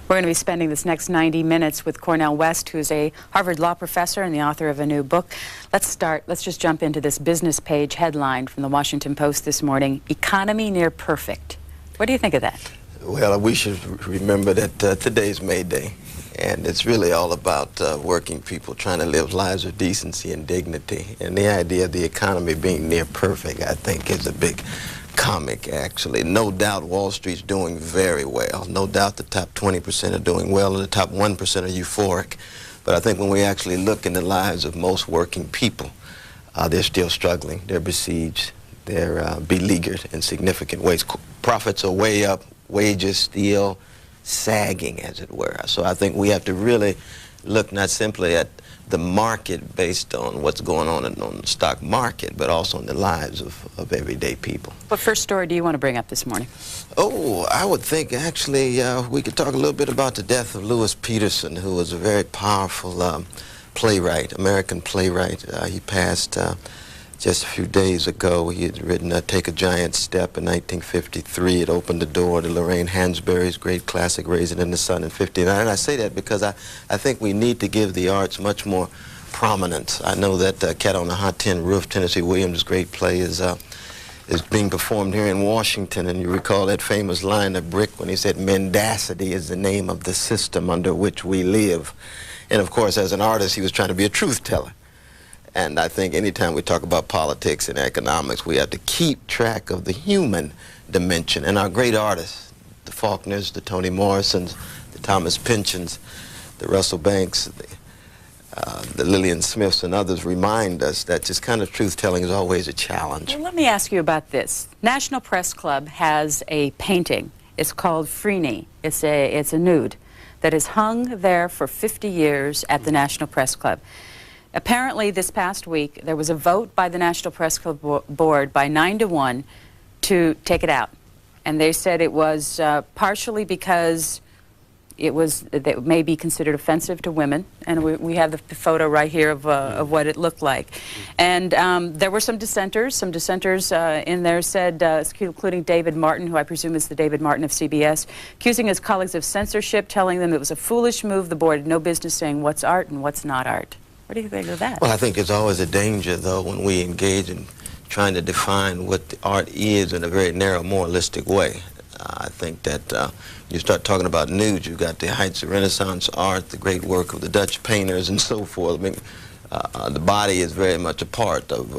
We're going to be spending this next 90 minutes with Cornel West, who's a Harvard law professor and the author of a new book. Let's just jump into this business page headline from the Washington Post this morning, "Economy Near Perfect." What do you think of that? Well, we should remember that today's May Day, and it's really all about working people trying to live lives of decency and dignity. And the idea of the economy being near perfect, I think, is a big comic, actually. No doubt Wall Street's doing very well. No doubt the top 20% are doing well, and the top 1% are euphoric. But I think when we actually look in the lives of most working people, they're still struggling. They're besieged. They're beleaguered in significant ways. Profits are way up. Wages still sagging, as it were. So I think we have to really look not simply at the market based on what's going on the stock market, but also in the lives of everyday people. What first story do you want to bring up this morning? Oh, I would think actually we could talk a little bit about the death of Lewis Peterson, who was a very powerful playwright, American playwright. He passed just a few days ago. He had written Take a Giant Step in 1953. It opened the door to Lorraine Hansberry's great classic Raisin in the Sun in 59. And I say that because I think we need to give the arts much more prominence. I know that Cat on the Hot Tin Roof, Tennessee Williams' great play, is being performed here in Washington. And you recall that famous line of Brick when he said, "Mendacity is the name of the system under which we live." And of course, as an artist, he was trying to be a truth teller. And I think anytime we talk about politics and economics, we have to keep track of the human dimension. And our great artists, the Faulkners, the Toni Morrisons, the Thomas Pynchons, the Russell Banks, the Lillian Smiths and others remind us that this kind of truth-telling is always a challenge. Well, let me ask you about this. National Press Club has a painting. It's called Freeney. It's a nude that is hung there for 50 years at the National Press Club. Apparently, this past week, there was a vote by the National Press Club Board by 9-1 to take it out. And they said it was partially because it may be considered offensive to women. And we have the photo right here of what it looked like. And there were some dissenters. Some dissenters in there said, including David Martin, who I presume is the David Martin of CBS, accusing his colleagues of censorship, telling them it was a foolish move. The board had no business saying what's art and what's not art. What do you think of that? Well, I think it's always a danger, though, when we engage in trying to define what the art is in a very narrow, moralistic way. I think that you start talking about nudes, you've got the heights of Renaissance art, the great work of the Dutch painters, and so forth. I mean, the body is very much a part of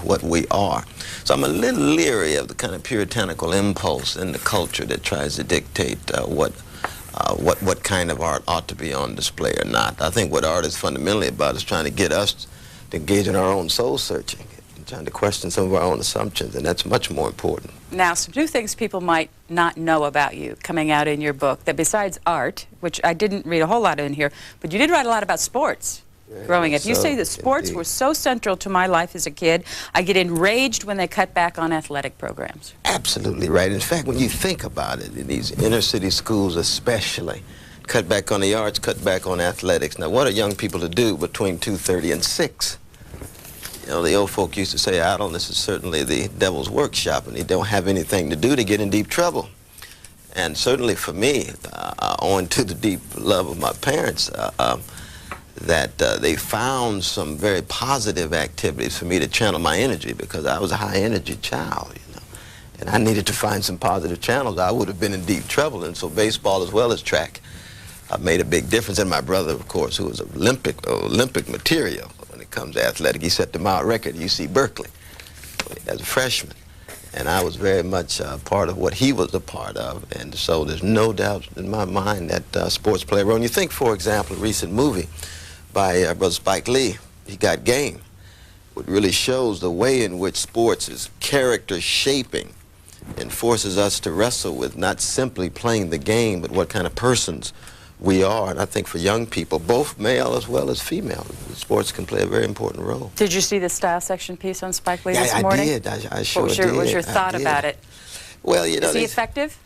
what we are. So I'm a little leery of the kind of puritanical impulse in the culture that tries to dictate what kind of art ought to be on display or not. I think what art is fundamentally about is trying to get us to engage in our own soul searching and trying to question some of our own assumptions, and that's much more important. Now, some new things people might not know about you coming out in your book, that besides art, which I didn't read a whole lot in here, but you did write a lot about sports. Growing up. You say that sports were so central to my life as a kid, I get enraged when they cut back on athletic programs. Absolutely right. In fact, when you think about it, in these inner city schools especially, cut back on the arts, cut back on athletics. Now, what are young people to do between 2:30 and 6? You know, the old folk used to say idleness is certainly the devil's workshop, and they don't have anything to do to get in deep trouble. And certainly for me, owing to the deep love of my parents, that they found some very positive activities for me to channel my energy, because I was a high-energy child, you know, and I needed to find some positive channels. I would have been in deep trouble, and so baseball as well as track made a big difference. And my brother, of course, who was Olympic material when it comes to athletic, he set the mile record at UC Berkeley as a freshman, and I was very much part of what he was a part of. And so there's no doubt in my mind that sports play a role. And you think, for example, a recent movie by Brother Spike Lee, He Got Game, what really shows the way in which sports is character shaping and forces us to wrestle with not simply playing the game, but what kind of persons we are. And I think for young people, both male as well as female, sports can play a very important role. Did you see the style section piece on Spike Lee this morning? I did. I sure did. What was your thought about it? Well, you know, is he effective?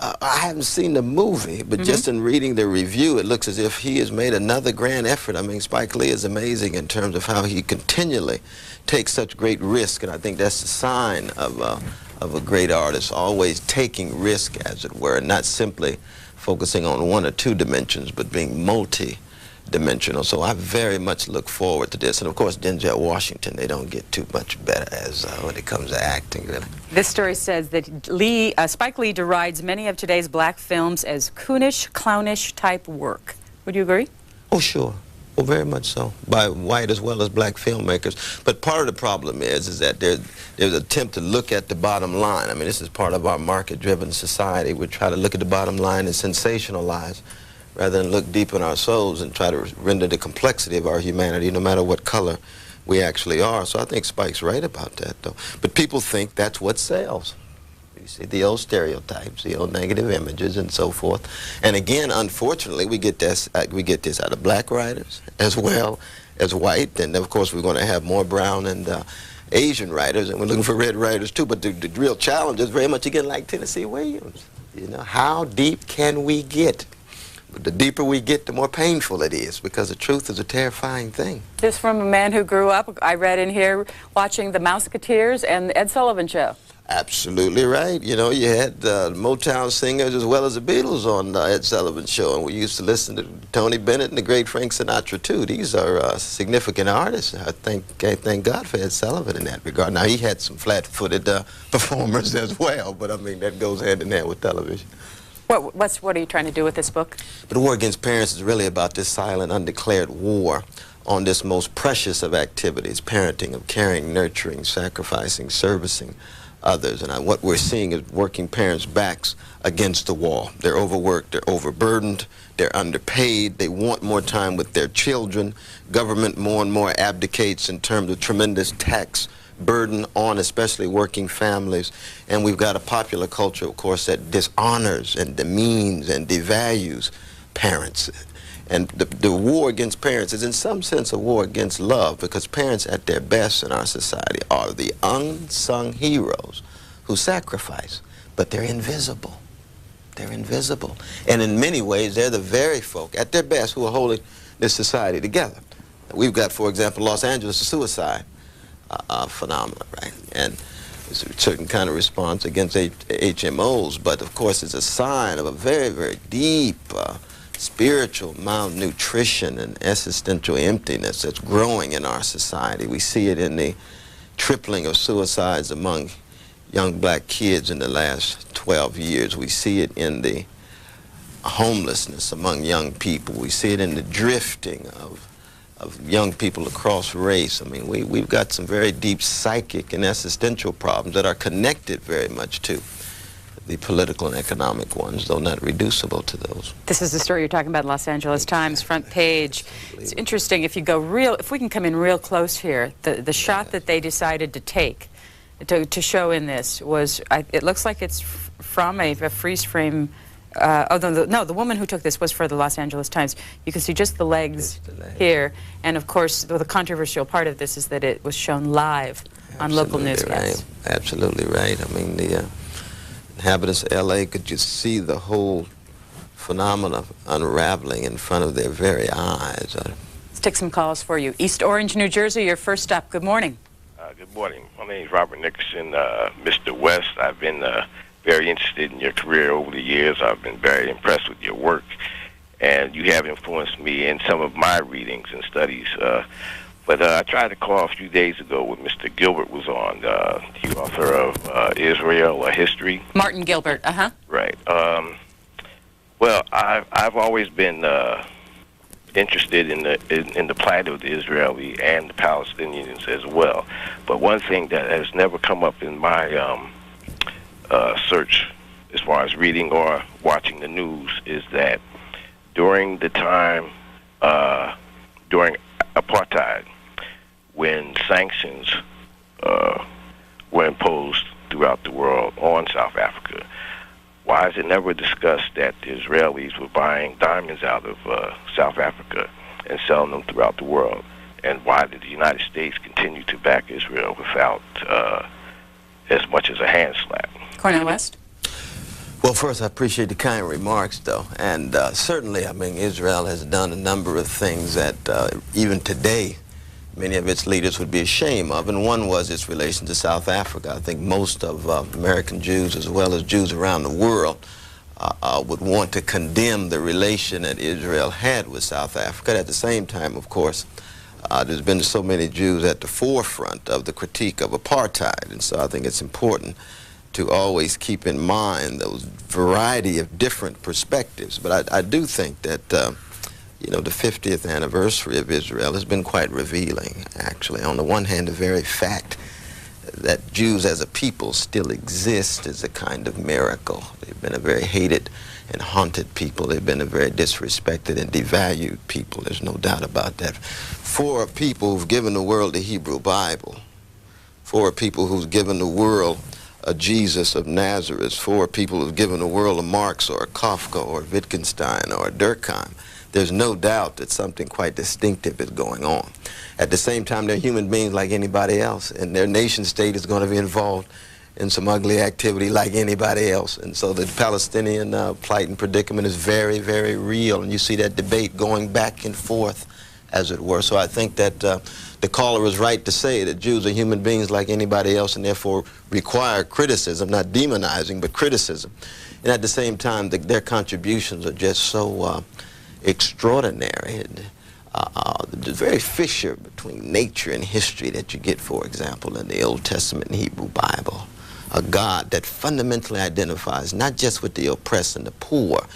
I haven't seen the movie, but just in reading the review, it looks as if he has made another grand effort. I mean, Spike Lee is amazing in terms of how he continually takes such great risk, and I think that's a sign of of a great artist, always taking risk, as it were, not simply focusing on one or two dimensions, but being multi-dimensional. So I very much look forward to this. And of course, Denzel Washington, they don't get too much better as when it comes to acting, really. This story says that Spike Lee derides many of today's black films as coonish, clownish type work. Would you agree? Oh, sure. Oh, very much so, by white as well as black filmmakers. But part of the problem is that there's an attempt to look at the bottom line. I mean, this is part of our market-driven society. We try to look at the bottom line and sensationalize rather than look deep in our souls and try to render the complexity of our humanity, no matter what color we actually are. So I think Spike's right about that, though. But people think that's what sells. You see the old stereotypes, the old negative images, and so forth. And again, unfortunately, we get this out of black writers as well as white. And of course, we're going to have more brown and Asian writers, and we're looking for red writers too. But the real challenge is very much again like Tennessee Williams. You know, how deep can we get? But the deeper we get, the more painful it is, because the truth is a terrifying thing. This from a man who grew up, I read in here, watching the Mouseketeers and the Ed Sullivan Show. Absolutely right. You know, you had Motown singers as well as the Beatles on Ed Sullivan's Show, and we used to listen to Tony Bennett and the great Frank Sinatra too. These are significant artists. I thank God for Ed Sullivan in that regard. Now, he had some flat-footed performers as well, but I mean, that goes hand in hand with television. What are you trying to do with this book? But the War Against Parents is really about this silent, undeclared war on this most precious of activities, parenting, of caring, nurturing, sacrificing, servicing others. And what we're seeing is working parents' backs against the wall. They're overworked, they're overburdened, they're underpaid, they want more time with their children. Government more and more abdicates in terms of tremendous tax burden on especially working families. And we've got a popular culture, of course, that dishonors and demeans and devalues parents. And the war against parents is in some sense a war against love, because parents at their best in our society are the unsung heroes who sacrifice, but they're invisible. They're invisible. And in many ways, they're the very folk at their best who are holding this society together. We've got, for example, Los Angeles suicide phenomena, right? And it's a certain kind of response against HMOs, but of course it's a sign of a very, very deep spiritual malnutrition and existential emptiness that's growing in our society. We see it in the tripling of suicides among young black kids in the last 12 years. We see it in the homelessness among young people. We see it in the drifting of young people across race. I mean, we've got some very deep psychic and existential problems that are connected very much to the political and economic ones, though not reducible to those. This is the story you're talking about, Los Angeles Times, front page. It's interesting, if we can come in real close here, the shot that they decided to take to show in this was, it looks like it's from a freeze frame. No, the woman who took this was for the Los Angeles Times. You can see just the legs here. And of course, the controversial part of this is that it was shown live on local newscasts. Right. Absolutely right. I mean, the inhabitants of L.A. could just see the whole phenomena unraveling in front of their very eyes. Let's take some calls for you. East Orange, New Jersey, your first stop. Good morning. Good morning. My name is Robert Nickerson. Mr. West, I've been very interested in your career over the years. I've been very impressed with your work, and you have influenced me in some of my readings and studies. But I tried to call a few days ago when Mr. Gilbert was on, the author of Israel, A History. Martin Gilbert, uh-huh. Right. Well, I've always been interested in the plight of the Israeli and the Palestinians as well. But one thing that has never come up in my search as far as reading or watching the news is that during the time, during apartheid, when sanctions were imposed throughout the world on South Africa, why is it never discussed that the Israelis were buying diamonds out of South Africa and selling them throughout the world? And why did the United States continue to back Israel without as much as a hand slap? Cornel West? Well, first, I appreciate the kind remarks, though. And certainly, I mean, Israel has done a number of things that even today many of its leaders would be ashamed of, and one was its relation to South Africa. I think most of American Jews, as well as Jews around the world, would want to condemn the relation that Israel had with South Africa. At the same time, of course, there's been so many Jews at the forefront of the critique of apartheid, and so I think it's important to always keep in mind those variety of different perspectives. But I do think that you know, the 50th anniversary of Israel has been quite revealing, actually. On the one hand, the very fact that Jews as a people still exist is a kind of miracle. They've been a very hated and haunted people. They've been a very disrespected and devalued people. There's no doubt about that. For a people who've given the world the Hebrew Bible, for a people who've given the world a Jesus of Nazareth, for people who've given the world a Marx or a Kafka or a Wittgenstein or a Durkheim, there's no doubt that something quite distinctive is going on. At the same time, they're human beings like anybody else, and their nation state is going to be involved in some ugly activity like anybody else. And so the Palestinian plight and predicament is very, very real, and you see that debate going back and forth, as it were. So I think that the caller is right to say that Jews are human beings like anybody else and therefore require criticism, not demonizing, but criticism. And at the same time, their contributions are just so extraordinary. The very fissure between nature and history that you get, for example, in the Old Testament and Hebrew Bible. A God that fundamentally identifies not just with the oppressed and the poor,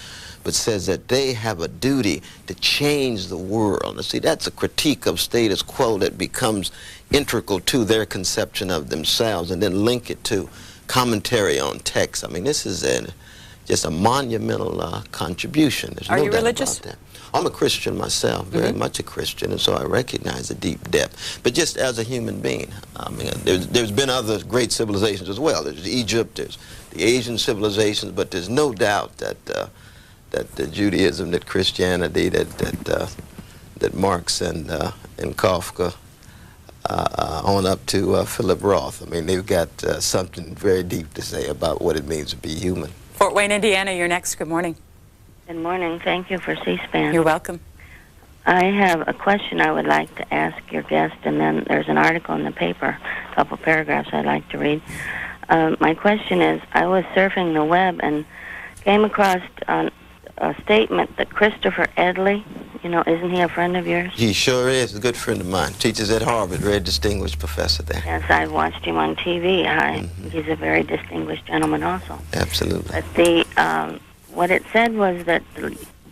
but says that they have a duty to change the world. And see, that's a critique of status quo that becomes integral to their conception of themselves, and then link it to commentary on text. I mean, this is just a monumental contribution. There's Are no you doubt religious? about that. I'm a Christian myself, very much a Christian, and so I recognize the deep depth. But just as a human being, I mean, there's been other great civilizations as well. There's Egypt, there's the Asian civilizations, but there's no doubt that that Judaism, that Christianity, that Marx and Kafka, on up to Philip Roth. I mean, they've got something very deep to say about what it means to be human. Fort Wayne, Indiana, you're next. Good morning. Good morning. Thank you for C-SPAN. You're welcome. I have a question I would like to ask your guest, and then there's an article in the paper, a couple paragraphs I'd like to read. My question is, I was surfing the web and came across a statement that Christopher Edley, you know, isn't he a friend of yours? He sure is. A good friend of mine. Teaches at Harvard. Very distinguished professor there. Yes, I've watched him on TV. He's a very distinguished gentleman also. Absolutely. But what it said was that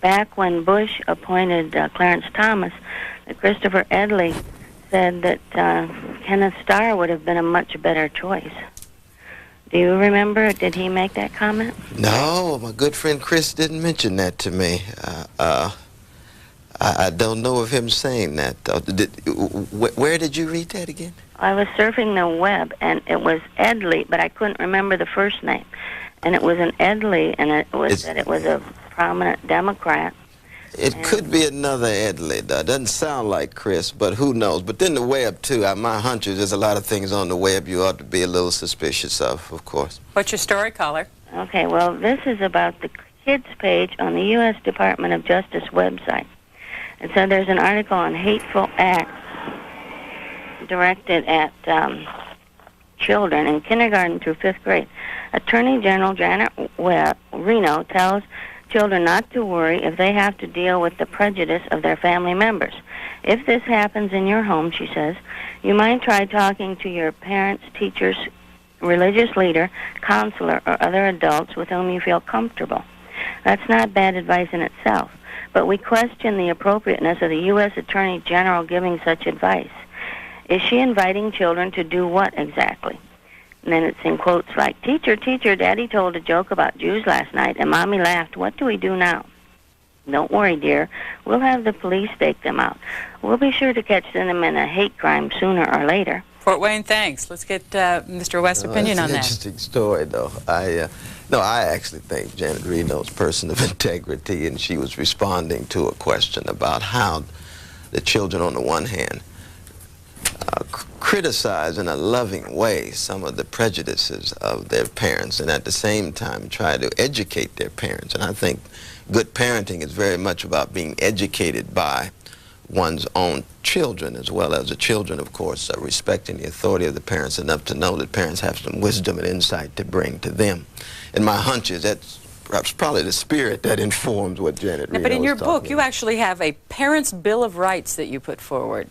back when Bush appointed Clarence Thomas, that Christopher Edley said that Kenneth Starr would have been a much better choice. Do you remember? Did he make that comment? No, my good friend Chris didn't mention that to me. I don't know of him saying that. Where did you read that again? I was surfing the web, and it was Edley, but I couldn't remember the first name. And it was an Edley, and it was that it was a prominent Democrat. It could be another Edley, though. It doesn't sound like Chris, but who knows? But then the web, too. My hunch is there's a lot of things on the web you ought to be a little suspicious of course. What's your story, caller? Okay, well, this is about the kids page on the U.S. Department of Justice website. And so there's an article on hateful acts directed at children in kindergarten through 5th grade. Attorney General Janet Reno tells children not to worry if they have to deal with the prejudice of their family members. If this happens in your home, she says, you might try talking to your parents, teachers, religious leader, counselor, or other adults with whom you feel comfortable. That's not bad advice in itself, but we question the appropriateness of the U.S. Attorney General giving such advice. Is she inviting children to do what exactly? And then it's in quotes like, teacher, Daddy told a joke about Jews last night, and Mommy laughed. What do we do now? Don't worry, dear. We'll have the police stake them out. We'll be sure to catch them in a hate crime sooner or later. Fort Wayne, thanks. Let's get Mr. West's opinion on that. That's an interesting story, though. I actually think Janet Reno's a person of integrity, and she was responding to a question about how the children, on the one hand, criticize in a loving way some of the prejudices of their parents, and at the same time try to educate their parents. And I think good parenting is very much about being educated by one's own children, as well as the children, of course, respecting the authority of the parents enough to know that parents have some wisdom and insight to bring to them. And my hunch is that's perhaps probably the spirit that informs what Janet Reno But in your was talking book, you about. actually have a Parents' Bill of Rights that you put forward.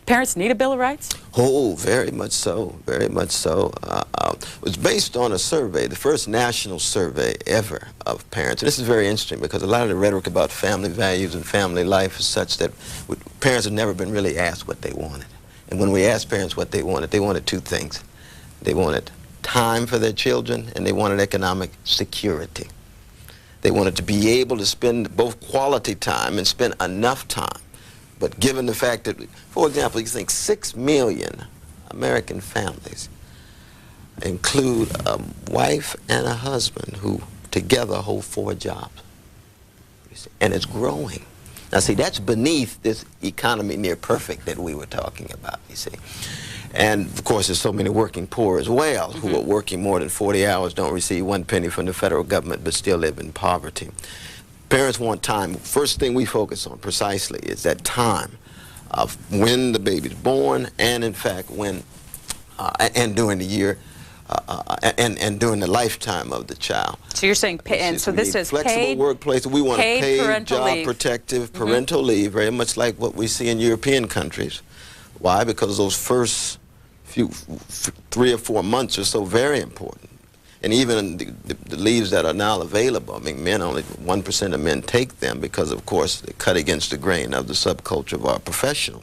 Parents need a Bill of Rights? Oh, very much so, very much so. It was based on a survey, the first national survey ever of parents. And this is very interesting because a lot of the rhetoric about family values and family life is such that parents have never been really asked what they wanted. And when we asked parents what they wanted two things. They wanted time for their children, and they wanted economic security. They wanted to be able to spend both quality time and spend enough time. But given the fact that, for example, you think 6 million American families include a wife and a husband who together hold 4 jobs. And it's growing. Now, see, that's beneath this economy near perfect that we were talking about, you see. And, of course, there's so many working poor as well who are working more than 40 hours, don't receive 1 penny from the federal government, but still live in poverty. Parents want time. First thing we focus on precisely is that time of when the baby's born and, in fact, when and during the year and during the lifetime of the child. So you're saying, and so this is flexible paid workplace. We want a paid job leave. protective parental leave, very much like what we see in European countries. Why? Because those first 3 or 4 months are so very important. And even the leaves that are now available, I mean, only 1% of men take them because, of course, they cut against the grain of the subculture of our professional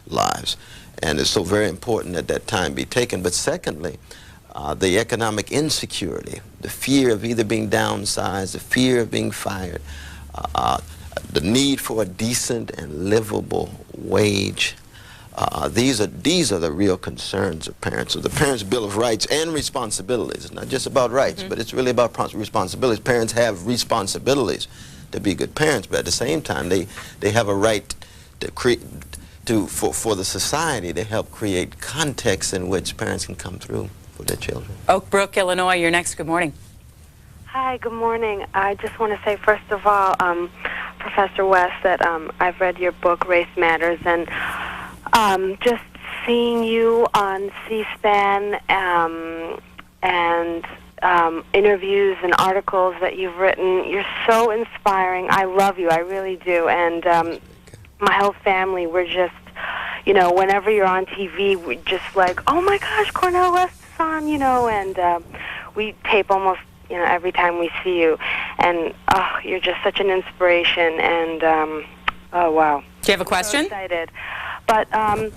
lives. And it's so very important that that time be taken. But secondly, the economic insecurity, the fear of either being downsized, the fear of being fired, the need for a decent and livable wage. These are the real concerns of parents. So the Parents' Bill of Rights and responsibilities. It's not just about rights, but it's really about responsibilities. Parents have responsibilities to be good parents, but at the same time, they have a right to for the society to help create contexts in which parents can come through for their children. Oak Brook, Illinois, you're next. Good morning. Hi, good morning. I just want to say, first of all, Professor West, that I've read your book, Race Matters, and just seeing you on C-SPAN and interviews and articles that you've written, you're so inspiring. I love you. I really do. And my whole family, we're just, you know, whenever you're on TV, we're just like, oh, my gosh, Cornel West is on, you know, and we tape almost, you know, every time we see you. And, oh, you're just such an inspiration. And, oh, wow. Do you have a question? I'm so excited. But I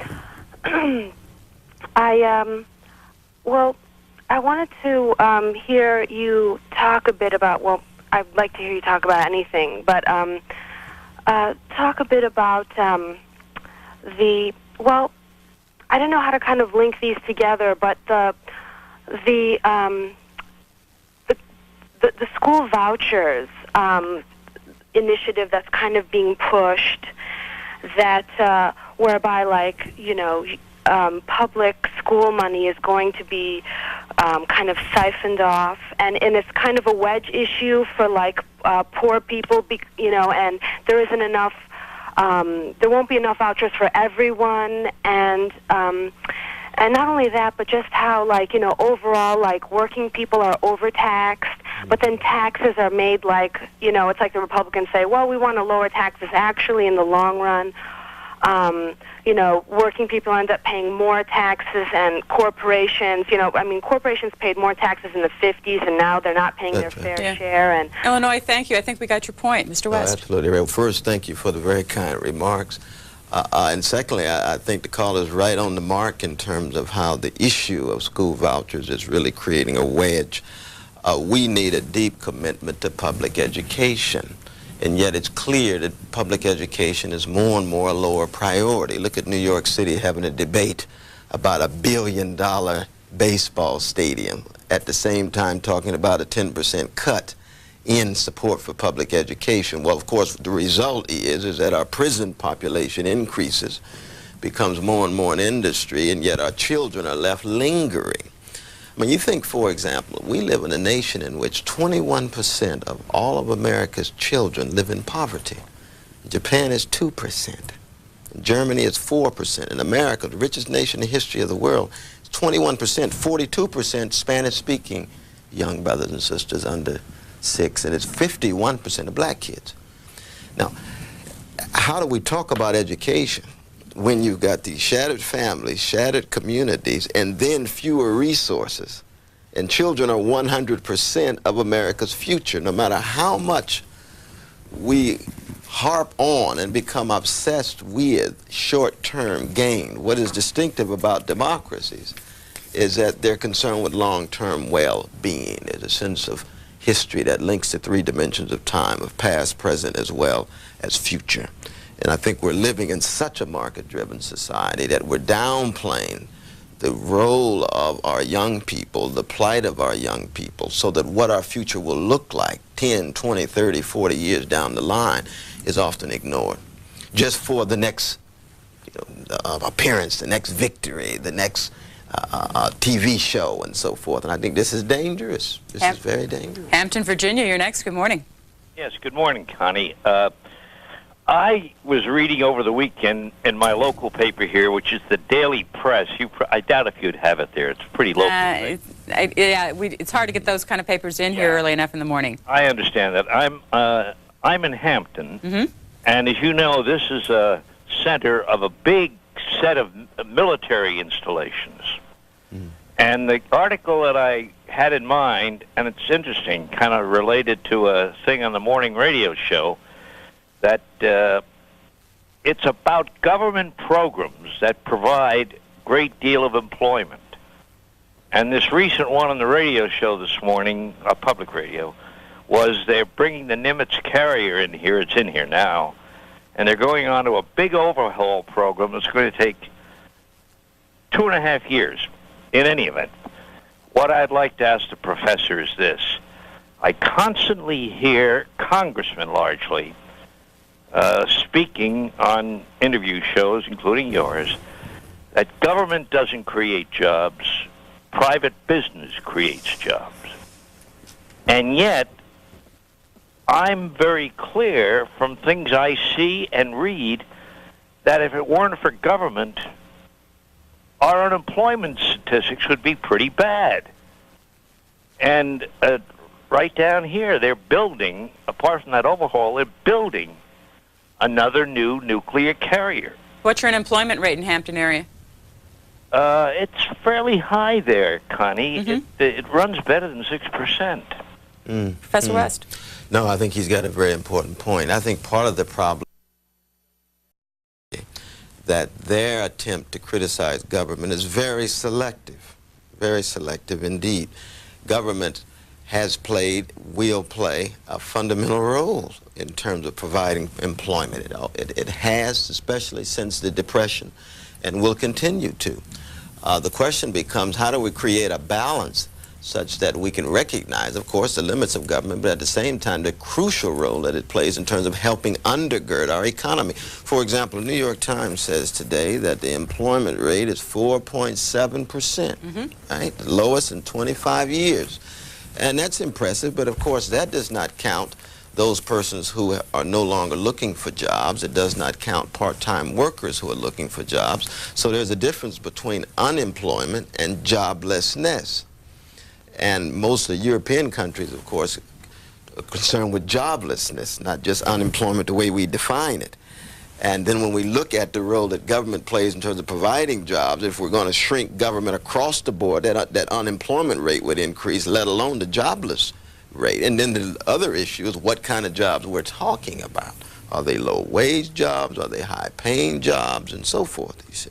wanted to hear you talk a bit about, well, I'd like to hear you talk about anything, but talk a bit about well, I don't know how to kind of link these together, but the school vouchers initiative that's kind of being pushed, that whereby, like, you know, public school money is going to be kind of siphoned off, and it's kind of a wedge issue for, like, poor people, you know, and there isn't enough, there won't be enough vouchers for everyone, and not only that, but just how, like, you know, overall, like, working people are overtaxed, but then taxes are made like, you know, it's like the Republicans say, well, we want to lower taxes. Actually, in the long run, you know, working people end up paying more taxes, and corporations, you know, I mean, corporations paid more taxes in the 50s, and now they're not paying their fair share. And Illinois, thank you. I think we got your point. Mr. West. Absolutely. Well, first, thank you for the very kind remarks. And secondly, I think the caller is right on the mark in terms of how the issue of school vouchers is really creating a wedge. We need a deep commitment to public education. And yet it's clear that public education is more and more a lower priority. Look at New York City having a debate about $1 billion baseball stadium, at the same time talking about a 10% cut in support for public education. Well, of course, the result is that our prison population increases, becomes more and more an industry, and yet our children are left lingering. I mean, you think, for example, we live in a nation in which 21% of all of America's children live in poverty. Japan is 2%. In Germany, it's 4%. In America, the richest nation in the history of the world, it's 21%, 42% Spanish-speaking young brothers and sisters under 6, and it's 51% of black kids. Now, how do we talk about education when you've got these shattered families, shattered communities, and then fewer resources? And children are 100% of America's future. No matter how much we harp on and become obsessed with short-term gain, what is distinctive about democracies is that they're concerned with long-term well-being. There's a sense of history that links the 3 dimensions of time, of past, present, as well as future. And I think we're living in such a market-driven society that we're downplaying the role of our young people, the plight of our young people, so that what our future will look like 10, 20, 30, 40 years down the line is often ignored. Just for the next appearance, the next victory, the next TV show, and so forth. And I think this is dangerous. This is very dangerous. Hampton, Virginia, you're next. Good morning. Yes, good morning, Connie. I was reading over the weekend in my local paper here, which is the Daily Press. I doubt if you'd have it there. It's pretty local. It's hard to get those kind of papers in here early enough in the morning. I understand that. I'm in Hampton, and as you know, this is a center of a big set of military installations. And the article that I had in mind, and it's interesting, kind of related to a thing on the morning radio show, that it's about government programs that provide a great deal of employment. And this recent one on the radio show this morning, public radio, was they're bringing the Nimitz carrier in here. It's in here now. And they're going on to a big overhaul program that's going to take 2.5 years. In any event, what I'd like to ask the professor is this. I constantly hear congressmen largely speaking on interview shows, including yours, that government doesn't create jobs, private business creates jobs. And yet, I'm very clear from things I see and read that if it weren't for government, our unemployment statistics would be pretty bad. And right down here, they're building, apart from that overhaul, they're building another new nuclear carrier. What's your unemployment rate in Hampton area? It's fairly high there, Connie. It runs better than 6%. Professor West? No, I think he's got a very important point. I think part of the problem that their attempt to criticize government is very selective indeed. Government has played, will play a fundamental role in terms of providing employment. It has, especially since the Depression, and will continue to. The question becomes, how do we create a balance such that we can recognize, of course, the limits of government, but at the same time, the crucial role that it plays in terms of helping undergird our economy. For example, the New York Times says today that the employment rate is 4.7%, right? The lowest in 25 years. And that's impressive, but of course, that does not count those persons who are no longer looking for jobs. It does not count part-time workers who are looking for jobs. So there's a difference between unemployment and joblessness. And most of the European countries, of course, are concerned with joblessness, not just unemployment the way we define it. And then when we look at the role that government plays in terms of providing jobs, if we're going to shrink government across the board, that unemployment rate would increase, let alone the jobless rate. And then the other issue is what kind of jobs we're talking about. Are they low-wage jobs? Are they high-paying jobs? And so forth, you see.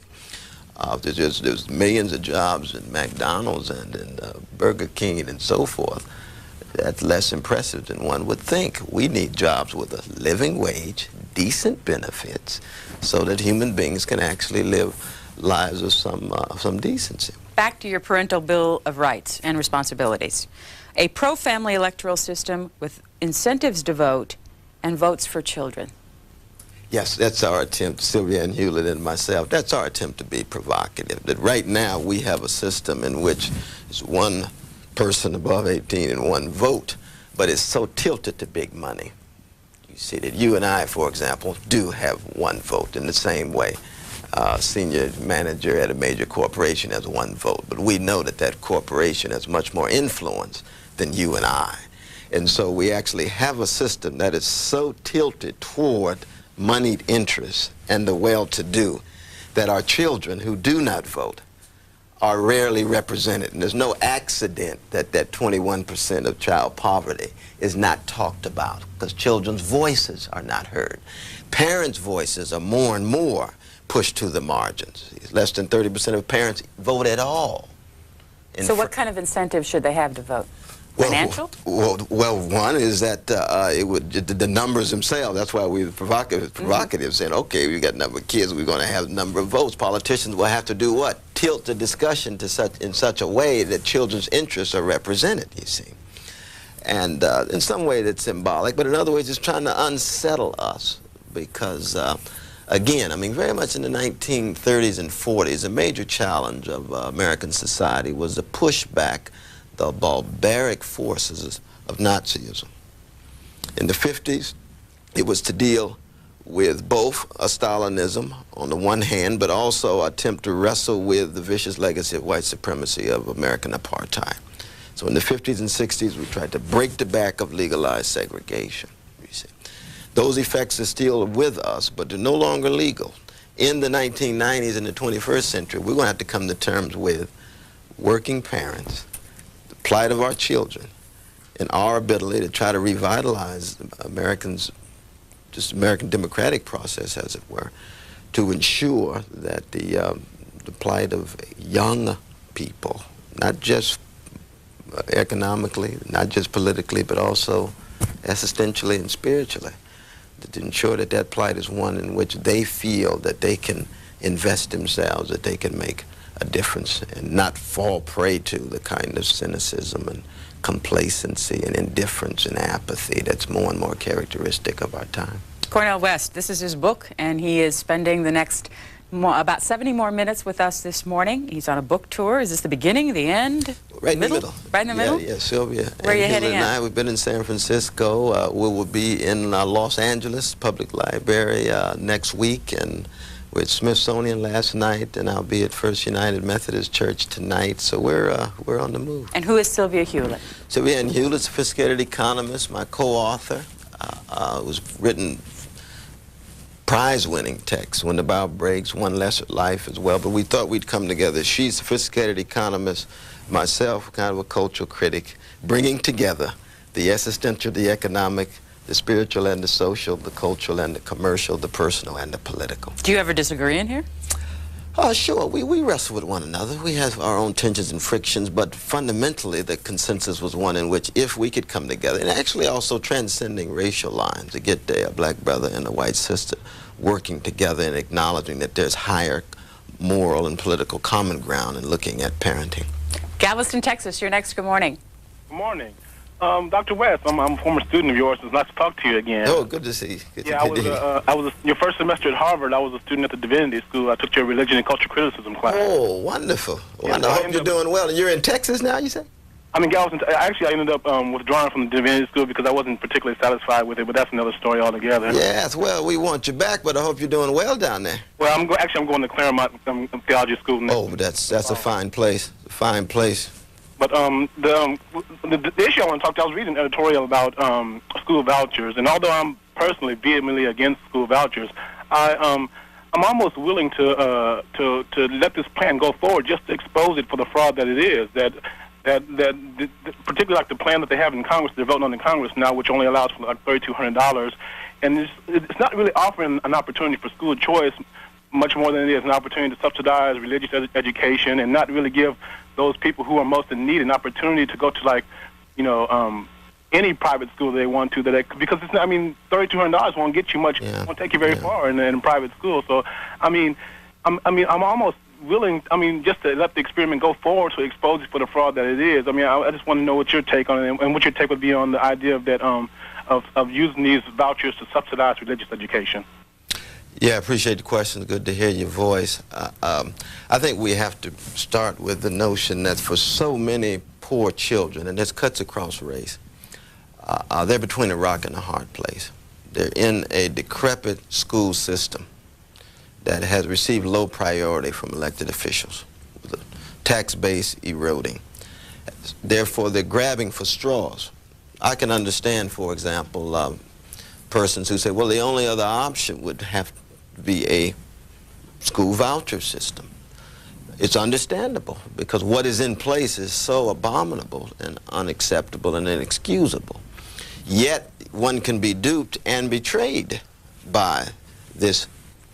There's millions of jobs in McDonald's and in Burger King and so forth. That's less impressive than one would think. We need jobs with a living wage, decent benefits, so that human beings can actually live lives of some decency. Back to your parental bill of rights and responsibilities. A pro-family electoral system with incentives to vote and votes for children. Yes, that's our attempt, Sylvia and Hewlett and myself, that's our attempt to be provocative. That right now we have a system in which it's one person above 18 and one vote, but it's so tilted to big money. You see that you and I, for example, do have one vote in the same way. Senior manager at a major corporation has one vote, but we know that that corporation has much more influence than you and I. And so we actually have a system that is so tilted toward moneyed interests and the well-to-do that our children who do not vote are rarely represented. And there's no accident that that 21% of child poverty is not talked about, because children's voices are not heard. Parents' voices are more and more pushed to the margins. Less than 30% of parents vote at all. So what kind of incentive should they have to vote? Financial? Well, one is that the numbers themselves, that's why we're provocative, saying, okay, we've got a number of kids, we're going to have a number of votes. Politicians will have to do what? Tilt the discussion to in such a way that children's interests are represented, you see. And in some way that's symbolic, but in other ways it's trying to unsettle us because, again, I mean, very much in the 1930s and 40s, a major challenge of American society was to push back the barbaric forces of Nazism. In the 50s, it was to deal with both a Stalinism on the one hand, but also attempt to wrestle with the vicious legacy of white supremacy of American apartheid. So in the 50s and 60s, we tried to break the back of legalized segregation. You see. Those effects are still with us, but they're no longer legal. In the 1990s and the 21st century, we're going to have to come to terms with working parents, plight of our children, and our ability to try to revitalize American democratic process, as it were, to ensure that the plight of young people, not just economically, not just politically, but also existentially and spiritually, to ensure that that plight is one in which they feel that they can invest themselves, that they can make a difference and not fall prey to the kind of cynicism and complacency and indifference and apathy that's more and more characteristic of our time. Cornel West, this is his book, and he is spending the next about 70 more minutes with us this morning. He's on a book tour. Is this the beginning, the end? Right in the middle. Right in the middle? Yeah, Sylvia. Where are you heading and I, we've been in San Francisco. We will be in Los Angeles Public Library next week, and with Smithsonian last night, and I'll be at First United Methodist Church tonight. So we're on the move. And who is Sylvia Hewlett? Sylvia N. Hewlett, sophisticated economist, my co-author. It was written prize-winning text, When the Bow Breaks, One Lesser Life as well. But we thought we'd come together. She's a sophisticated economist, myself, kind of a cultural critic, bringing together the existential, the economic, the spiritual and the social, the cultural and the commercial, the personal and the political. Do you ever disagree in here? Sure. We wrestle with one another. We have our own tensions and frictions, but fundamentally the consensus was one in which if we could come together, and actually also transcending racial lines, to get a black brother and a white sister working together and acknowledging that there's higher moral and political common ground in looking at parenting. Galveston, Texas, you're next. Good morning. Good morning. Dr. West, I'm a former student of yours. It's nice to talk to you again. Oh, good to see you. I was your first semester at Harvard. I was a student at the Divinity School. I took your religion and cultural criticism class. Oh, wonderful. Yeah, I hope you're doing well. And you're in Texas now, you said? I'm in Galveston. Actually, I ended up withdrawing from the Divinity School because I wasn't particularly satisfied with it, but that's another story altogether. Yes, well, we want you back, but I hope you're doing well down there. Well, I'm going to Claremont Theology School next. Oh, that's a fine place. Fine place. But the issue I want to talk to, I was reading an editorial about school vouchers, and although I'm personally vehemently against school vouchers, I'm almost willing to let this plan go forward just to expose it for the fraud that it is. That particularly like the plan that they have in Congress, they're voting on in Congress now, which only allows for like $3,200, and it's not really offering an opportunity for school choice much more than it is an opportunity to subsidize religious education and not really give those people who are most in need an opportunity to go to, like, any private school they want to. Because it's not, I mean, $3,200 won't get you much, won't take you very far in private school. So, I'm almost willing, just to let the experiment go forward to expose it for the fraud that it is. I just want to know what your take on it and what your take would be on the idea of that of using these vouchers to subsidize religious education. Yeah, I appreciate the question. Good to hear your voice. I think we have to start with the notion that for so many poor children, and this cuts across race, they're between a rock and a hard place. They're in a decrepit school system that has received low priority from elected officials, with the tax base eroding. Therefore, they're grabbing for straws. I can understand, for example, persons who say, well, the only other option would have to be a school voucher system. It's understandable, because what is in place is so abominable and unacceptable and inexcusable. Yet, one can be duped and betrayed by this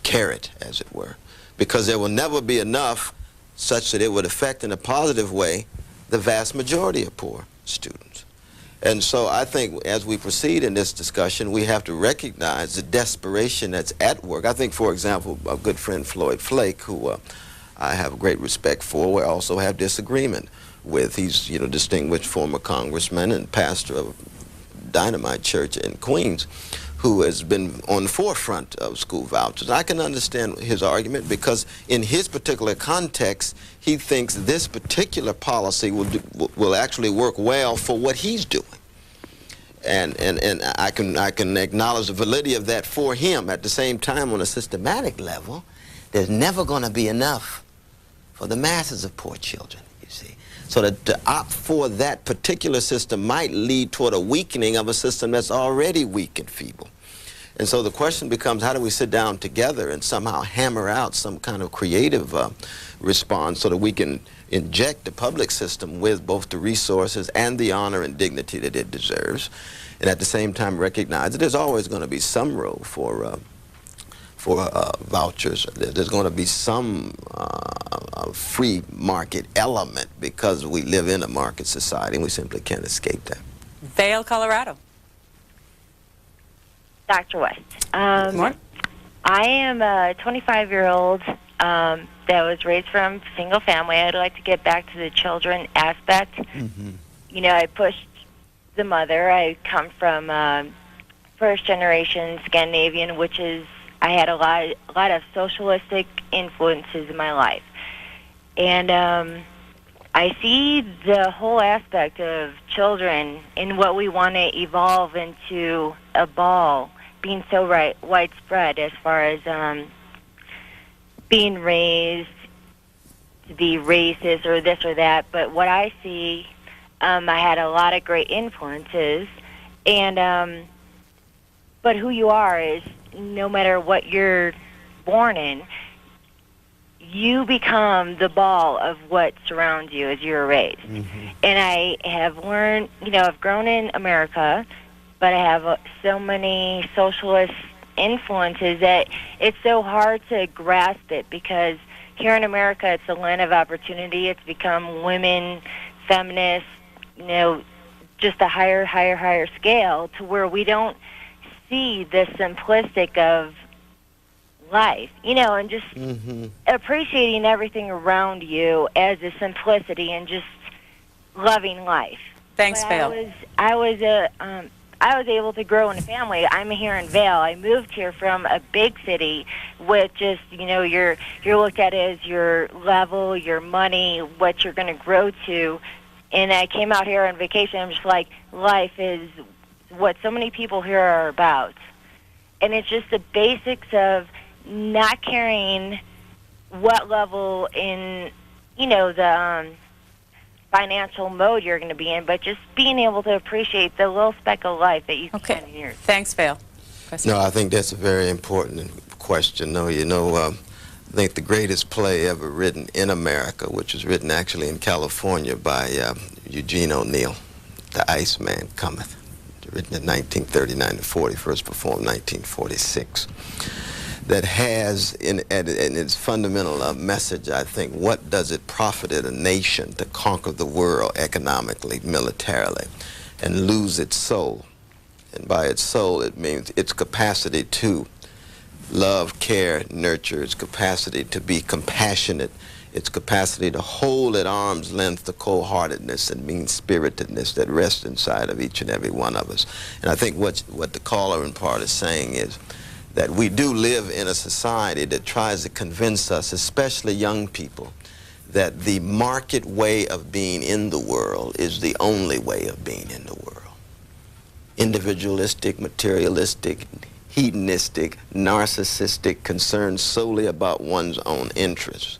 carrot, as it were, because there will never be enough such that it would affect in a positive way the vast majority of poor students. And so I think as we proceed in this discussion, we have to recognize the desperation that's at work. I think, for example, a good friend, Floyd Flake, who I have great respect for, we also have disagreement with. He's, you know, distinguished former congressman and pastor of Dynamite Church in Queens, who has been on the forefront of school vouchers. I can understand his argument, because in his particular context, he thinks this particular policy will actually work well for what he's doing. And I can acknowledge the validity of that for him. At the same time, on a systematic level, there's never going to be enough for the masses of poor children, you see. So to opt for that particular system might lead toward a weakening of a system that's already weak and feeble. And so the question becomes, how do we sit down together and somehow hammer out some kind of creative response so that we can inject the public system with both the resources and the honor and dignity that it deserves, and at the same time recognize that there's always going to be some role for vouchers. There's going to be some free market element, because we live in a market society and we simply can't escape that. Vail, Colorado. Dr. West. More? I am a 25-year-old that was raised from single family. I'd like to get back to the children aspect. Mm-hmm. You know, I pushed the mother. I come from first-generation Scandinavian, which is, I had a lot of socialistic influences in my life. And I see the whole aspect of children and what we want to evolve into a ball being so widespread, as far as being raised to be racist or this or that. But what I see, I had a lot of great influences, and but who you are is, no matter what you're born in, you become the ball of what surrounds you as you're raised. Mm-hmm. And I have learned, you know, I've grown in America, but I have so many socialist influences that it's so hard to grasp it, because here in America, it's a land of opportunity. It's become women, feminists, you know, just a higher scale, to where we don't see the simplistic of life, you know, and just appreciating everything around you as a simplicity and just loving life. Thanks, Vail. I was able to grow in a family. I'm here in Vail. I moved here from a big city with just, you know, you're looked at as your level, your money, what you're going to grow to. And I came out here on vacation. I'm just like, life is what so many people here are about. And it's just the basics of not caring what level in, you know, the financial mode you're going to be in, but just being able to appreciate the little speck of life that you can in yours. Thanks, Vail. No, I think that's a very important question. No, you know, I think the greatest play ever written in America, which was written actually in California by Eugene O'Neill, The Iceman Cometh, written in 1939 to 40, first performed 1946. That has in its fundamental message, I think, what does it profit a nation to conquer the world economically, militarily, and lose its soul? And by its soul, it means its capacity to love, care, nurture, its capacity to be compassionate, its capacity to hold at arm's length the cold-heartedness and mean-spiritedness that rests inside of each and every one of us. And I think what the caller in part is saying is that we do live in a society that tries to convince us, especially young people, that the market way of being in the world is the only way of being in the world. Individualistic, materialistic, hedonistic, narcissistic, concerned solely about one's own interests.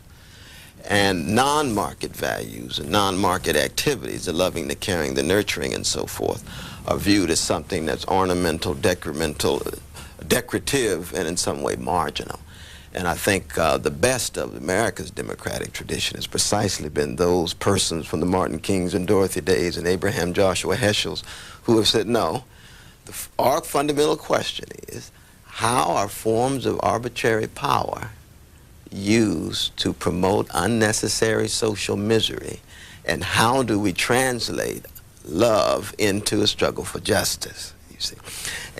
And non-market values and non-market activities, the loving, the caring, the nurturing, and so forth, are viewed as something that's ornamental, decorative, and in some way marginal. And I think the best of America's democratic tradition has precisely been those persons from the Martin Kings and Dorothy days and Abraham Joshua Heschels who have said, no, our fundamental question is, how are forms of arbitrary power used to promote unnecessary social misery, and how do we translate love into a struggle for justice, you see?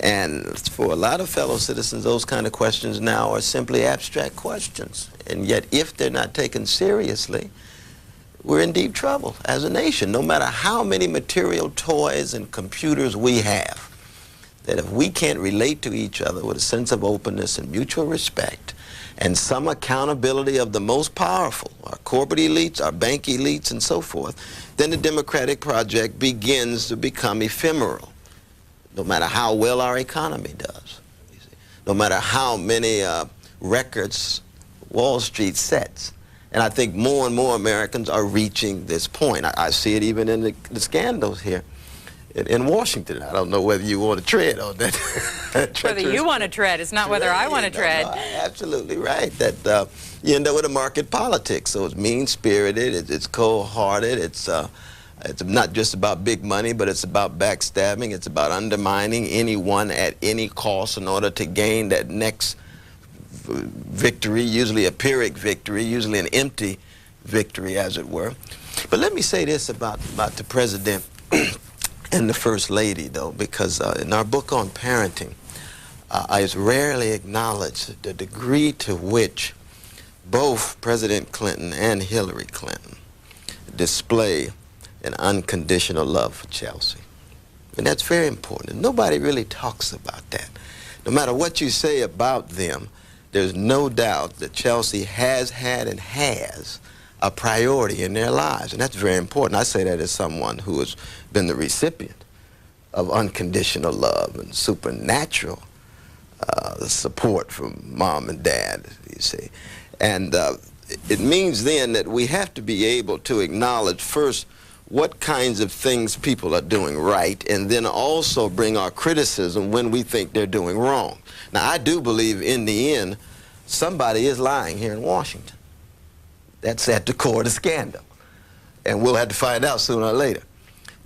And for a lot of fellow citizens, those kind of questions now are simply abstract questions. And yet, if they're not taken seriously, we're in deep trouble as a nation, no matter how many material toys and computers we have, that if we can't relate to each other with a sense of openness and mutual respect and some accountability of the most powerful, our corporate elites, our bank elites, and so forth, then the democratic project begins to become ephemeral. No matter how well our economy does, you see, no matter how many records Wall Street sets. And I think more and more Americans are reaching this point. I see it even in the scandals here in Washington. I don't know whether you want to tread on that. Whether you want to tread, it's not whether I want to tread. No, absolutely right. That you end up with a market politics. So it's mean-spirited, it's cold-hearted, it's not just about big money, but it's about backstabbing. It's about undermining anyone at any cost in order to gain that next victory, usually a Pyrrhic victory, usually an empty victory, as it were. But let me say this about the president and the First Lady, though, because in our book on parenting, I rarely acknowledge the degree to which both President Clinton and Hillary Clinton display an unconditional love for Chelsea. And that's very important. Nobody really talks about that. No matter what you say about them, there's no doubt that Chelsea has had and has a priority in their lives. And that's very important. I say that as someone who has been the recipient of unconditional love and supernatural support from mom and dad, you see. And it means then that we have to be able to acknowledge first what kinds of things people are doing right, and then also bring our criticism when we think they're doing wrong. Now, I do believe in the end, somebody is lying here in Washington. That's at the core of the scandal. And we'll have to find out sooner or later.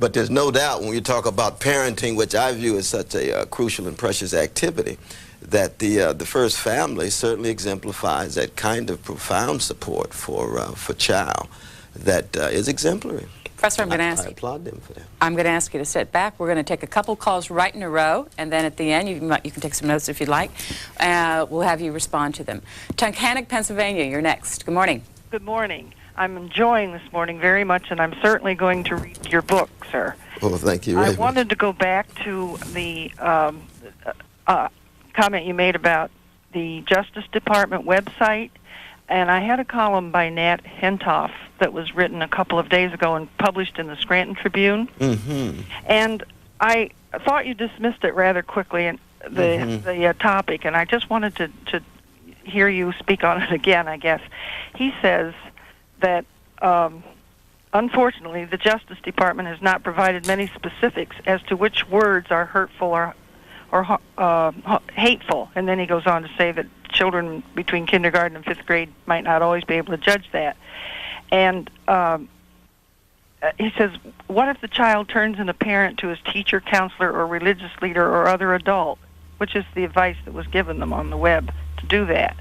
But there's no doubt when you talk about parenting, which I view as such a crucial and precious activity, that the first family certainly exemplifies that kind of profound support for child that is exemplary. Professor, I'm going to ask I applaud them for that. I'm going to ask you to sit back. We're going to take a couple calls right in a row, and then at the end, you can take some notes if you'd like. We'll have you respond to them. Tunkhannock, Pennsylvania, you're next. Good morning. Good morning. I'm enjoying this morning very much, and I'm certainly going to read your book, sir. Oh, thank you very much. I wanted to go back to the comment you made about the Justice Department website, and I had a column by Nat Hentoff that was written a couple of days ago and published in the Scranton Tribune. Mm-hmm. And I thought you dismissed it rather quickly, and the topic, and I just wanted to hear you speak on it again, I guess. He says that, unfortunately, the Justice Department has not provided many specifics as to which words are hurtful or hateful. And then he goes on to say that children between kindergarten and 5th grade might not always be able to judge that. And he says, what if the child turns in a parent to his teacher, counselor, or religious leader or other adult, which is the advice that was given them on the web to do that?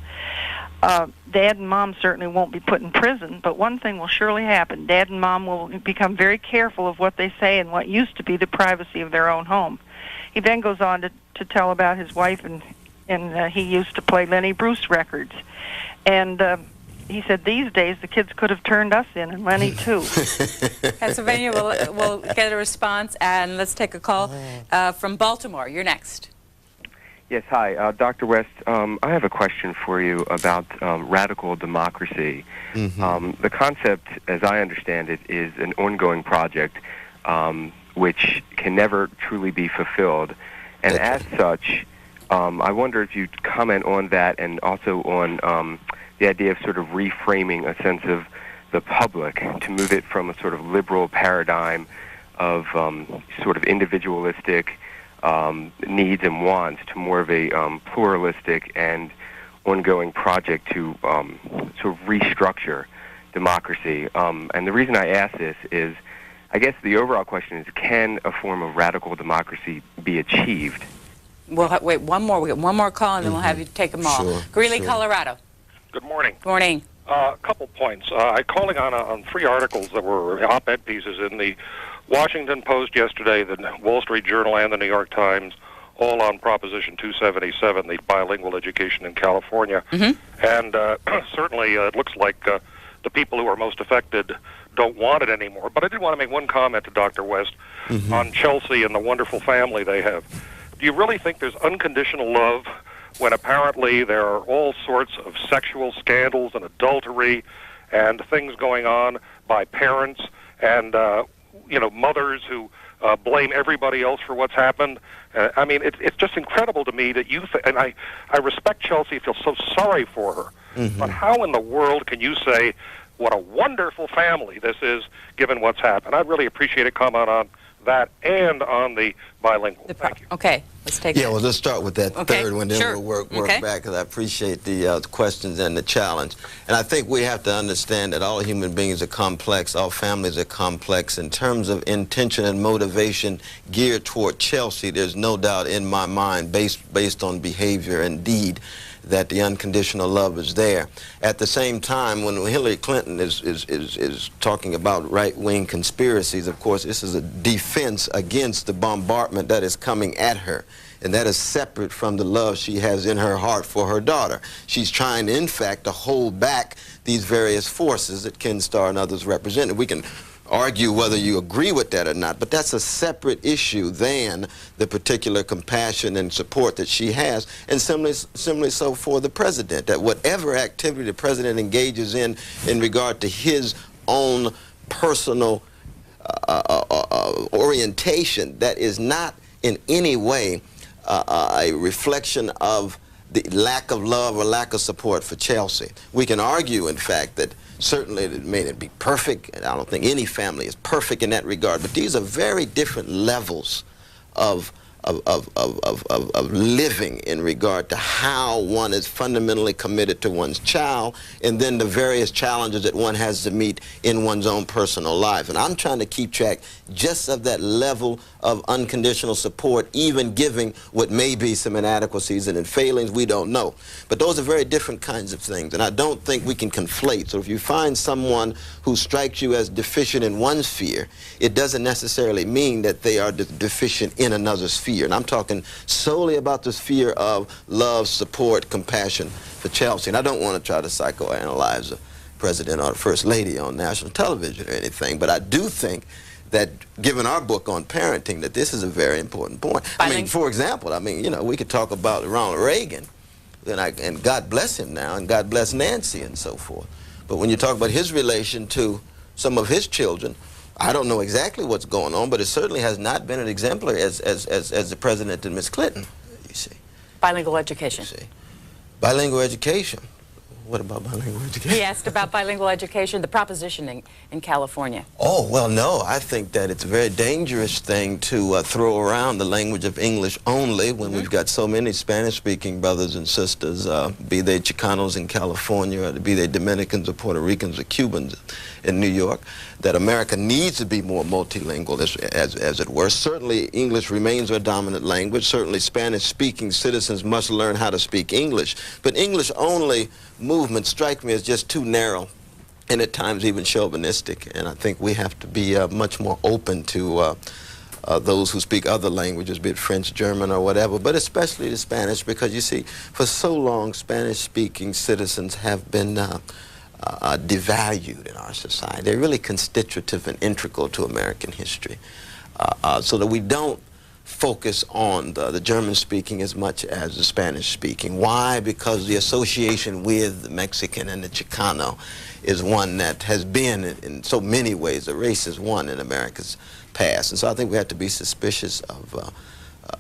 Dad and Mom certainly won't be put in prison, but one thing will surely happen. Dad and Mom will become very careful of what they say and what used to be the privacy of their own home. He then goes on to tell about his wife, and he used to play Lenny Bruce records. And he said these days the kids could have turned us in, and Lenny too. Pennsylvania, we'll get a response, and let's take a call from Baltimore. You're next. Yes, hi. Dr. West, I have a question for you about radical democracy. Mm-hmm. The concept, as I understand it, is an ongoing project which can never truly be fulfilled. And as such, I wonder if you'd comment on that and also on the idea of sort of reframing a sense of the public to move it from a sort of liberal paradigm of sort of individualistic needs and wants to more of a pluralistic and ongoing project to sort of restructure democracy. And the reason I ask this is, I guess the overall question is, can a form of radical democracy be achieved? We'll wait one more. We got one more call, and then we'll have you take them all. Sure, Greeley, sure. Colorado. Good morning. Morning. A couple points. I'm calling on 3 articles that were op-ed pieces in the Washington Post yesterday, the Wall Street Journal, and the New York Times, all on Proposition 277, the bilingual education in California. And certainly it looks like the people who are most affected don't want it anymore. But I did want to make one comment to Dr. West on Chelsea and the wonderful family they have. Do you really think there's unconditional love when apparently there are all sorts of sexual scandals and adultery and things going on by parents and, mothers who blame everybody else for what's happened? I mean, it's just incredible to me that and I respect Chelsea, feel so sorry for her. But how in the world can you say what a wonderful family this is, given what's happened? I'd really appreciate a comment on that and on the bilingual. Thank you. Okay, let's take well, let's start with that third one, then sure. we'll work back, because I appreciate the questions and the challenge. And I think we have to understand that all human beings are complex, all families are complex. In terms of intention and motivation geared toward Chelsea, there's no doubt in my mind, based on behavior and deed, that the unconditional love is there. At the same time, when Hillary Clinton is talking about right-wing conspiracies, of course, this is a defense against the bombardment that is coming at her. And that is separate from the love she has in her heart for her daughter. She's trying, in fact, to hold back these various forces that Ken Starr and others represented. We can argue whether you agree with that or not, but that's a separate issue than the particular compassion and support that she has, and similarly so for the president, that whatever activity the president engages in regard to his own personal orientation, that is not in any way a reflection of the lack of love or lack of support for Chelsea. We can argue, in fact, that certainly it may not be perfect, and I don't think any family is perfect in that regard, but these are very different levels of living in regard to how one is fundamentally committed to one's child, and then the various challenges that one has to meet in one's own personal life. And I'm trying to keep track just of that level of unconditional support, even giving what may be some inadequacies and failings, we don't know. But those are very different kinds of things, and I don't think we can conflate. So if you find someone who strikes you as deficient in one sphere, it doesn't necessarily mean that they are deficient in another sphere. And I'm talking solely about the sphere of love, support, compassion for Chelsea. And I don't want to try to psychoanalyze the president or the first lady on national television or anything, but I do think that, given our book on parenting, that this is a very important point. I mean, for example, we could talk about Ronald Reagan, and God bless him now, and God bless Nancy and so forth. But when you talk about his relation to some of his children, I don't know exactly what's going on, but it certainly has not been as exemplary as the president and Miss Clinton, you see. Bilingual education. You see. Bilingual education. What about bilingual education? He asked about bilingual education, the proposition in California. Oh, well, no. I think that it's a very dangerous thing to throw around the language of English only when we've got so many Spanish-speaking brothers and sisters, be they Chicanos in California, or be they Dominicans or Puerto Ricans or Cubans in New York, that America needs to be more multilingual, as it were. Certainly, English remains our dominant language. Certainly, Spanish-speaking citizens must learn how to speak English. But English-only movement strike me as just too narrow and at times even chauvinistic, and I think we have to be much more open to those who speak other languages, be it French, German, or whatever, but especially the Spanish, because you see, for so long, Spanish-speaking citizens have been devalued in our society. They're really constitutive and integral to American history, so that we don't focus on the German-speaking as much as the Spanish-speaking. Why? Because the association with the Mexican and the Chicano is one that has been, in so many ways, a racist one in America's past. And so I think we have to be suspicious of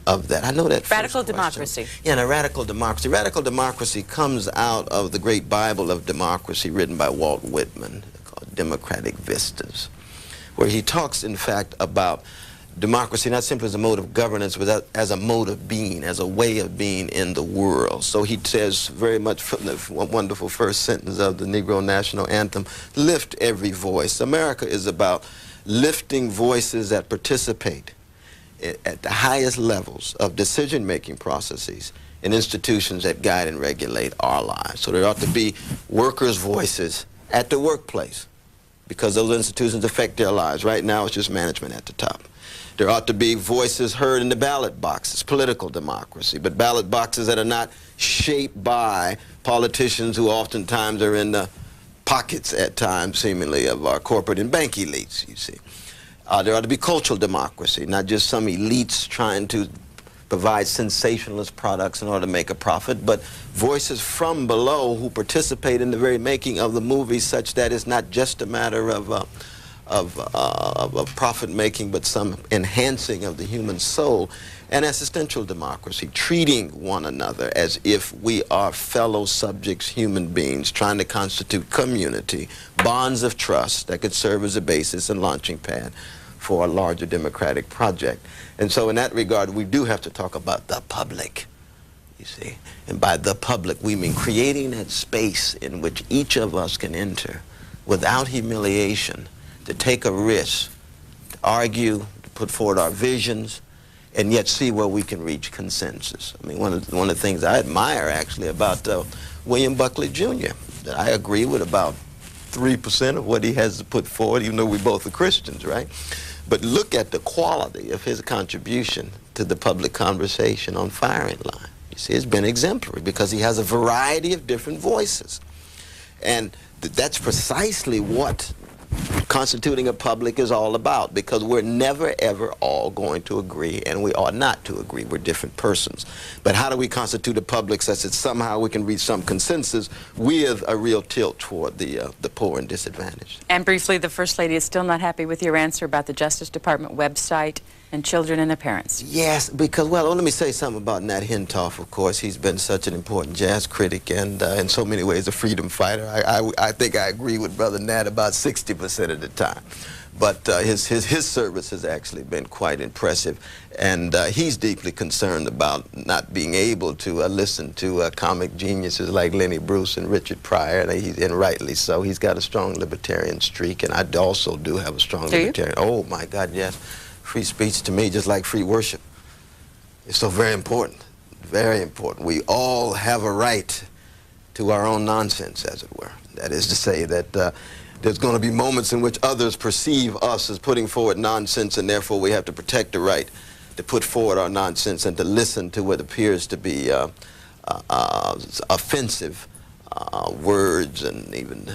of that? I know that Radical first question. democracy. Yeah, and a radical democracy. Radical democracy comes out of the great Bible of democracy written by Walt Whitman, called Democratic Vistas, where he talks, in fact, about democracy not simply as a mode of governance, but as a mode of being, as a way of being in the world. So he says very much from the wonderful first sentence of the Negro National Anthem, lift every voice. America is about lifting voices that participate at the highest levels of decision-making processes and institutions that guide and regulate our lives. So there ought to be workers' voices at the workplace because those institutions affect their lives. Right now, it's just management at the top. There ought to be voices heard in the ballot boxes, political democracy, but ballot boxes that are not shaped by politicians who oftentimes are in the pockets at times, seemingly, of our corporate and bank elites, you see. There ought to be cultural democracy, not just some elites trying to provide sensationalist products in order to make a profit, but voices from below who participate in the very making of the movie such that it's not just a matter of profit making, but some enhancing of the human soul. And existential democracy, treating one another as if we are fellow subjects, human beings, trying to constitute community, bonds of trust that could serve as a basis and launching pad for a larger democratic project. And so in that regard, we do have to talk about the public, you see. And by the public, we mean creating that space in which each of us can enter without humiliation, to take a risk, to argue, to put forward our visions, and yet see where we can reach consensus. I mean, one of the things I admire, actually, about William Buckley Jr., that I agree with about 3% of what he has to put forward, even though we both are Christians, right? But look at the quality of his contribution to the public conversation on firing line. You see, it's been exemplary because he has a variety of different voices. And that's precisely what constituting a public is all about, because we're never, ever all going to agree, and we ought not to agree. We're different persons. But how do we constitute a public such that somehow we can reach some consensus with a real tilt toward the poor and disadvantaged? And briefly, the First Lady is still not happy with your answer about the Justice Department website and children and their parents. Yes, because, well, let me say something about Nat Hentoff, of course. He's been such an important jazz critic and in so many ways a freedom fighter. I think I agree with Brother Nat about 60% of the time. But his service has actually been quite impressive. And he's deeply concerned about not being able to listen to comic geniuses like Lenny Bruce and Richard Pryor, and rightly so. He's got a strong libertarian streak, and I also do have a strong libertarian. Oh, my God, yes. Free speech to me, just like free worship, is so very important, very important. We all have a right to our own nonsense, as it were. That is to say that there's going to be moments in which others perceive us as putting forward nonsense, and therefore we have to protect the right to put forward our nonsense and to listen to what appears to be offensive words and even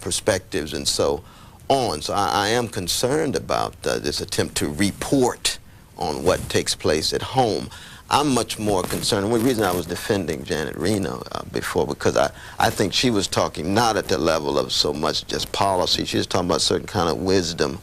perspectives and so on. So I am concerned about this attempt to report on what takes place at home. I'm much more concerned, and the reason I was defending Janet Reno before, because I think she was talking not at the level of so much just policy. She was talking about certain kind of wisdom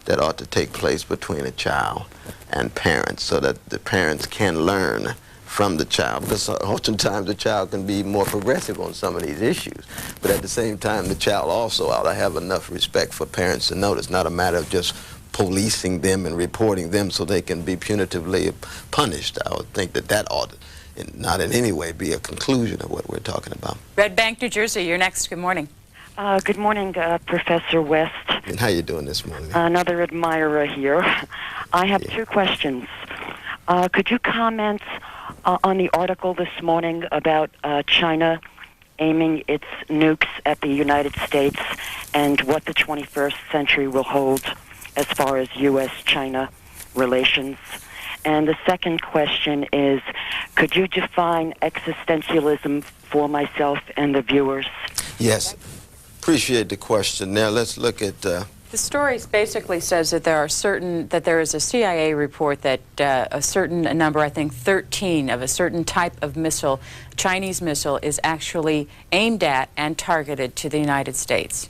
that ought to take place between a child and parents, so that the parents can learn from the child, because oftentimes the child can be more progressive on some of these issues. But at the same time, the child also ought to have enough respect for parents to know it's not a matter of just policing them and reporting them so they can be punitively punished. I would think that ought to not in any way be a conclusion of what we're talking about. Red Bank, New Jersey, you're next. Good morning. Good morning, Professor West. And how you doing this morning? Another admirer here. I have two questions. Could you comment on the article this morning about China aiming its nukes at the United States and what the 21st century will hold as far as U.S.-China relations? And the second question is, could you define existentialism for myself and the viewers? Yes. Appreciate the question. Now let's look at... The story basically says that there is a CIA report that a certain number, I think 13, of a certain type of missile, Chinese missile, is actually aimed at and targeted to the United States.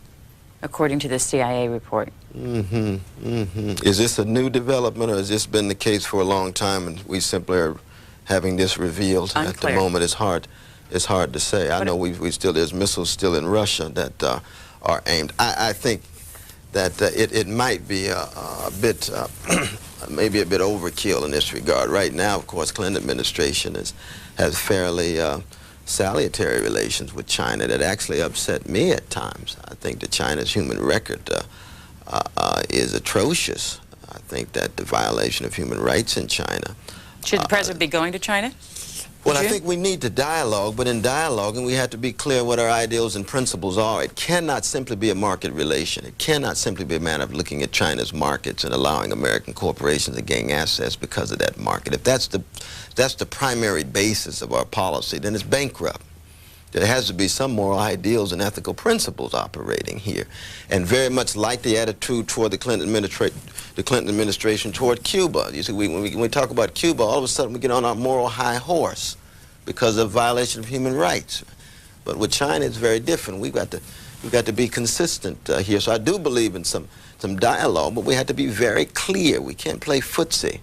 according to the CIA report. Is this a new development, or has this been the case for a long time and we simply are having this revealed? Unclear. At the moment? It's hard to say. I know there's missiles still in Russia that are aimed. I think that it might be a bit, maybe a bit overkill in this regard. Right now, of course, Clinton administration has fairly salutary relations with China that actually upset me at times. I think that China's human record is atrocious. I think that the violation of human rights in China. Should the president be going to China? Well, I think we need to dialogue, but in dialoguing, we have to be clear what our ideals and principles are. It cannot simply be a market relation. It cannot simply be a matter of looking at China's markets and allowing American corporations to gain access because of that market. If that's the primary basis of our policy, then it's bankrupt. There has to be some moral ideals and ethical principles operating here. And very much like the attitude toward the Clinton administration toward Cuba. You see, when we talk about Cuba, all of a sudden we get on our moral high horse because of violation of human rights. But with China, it's very different. We've got to be consistent here. So I do believe in some dialogue, but we have to be very clear. We can't play footsie,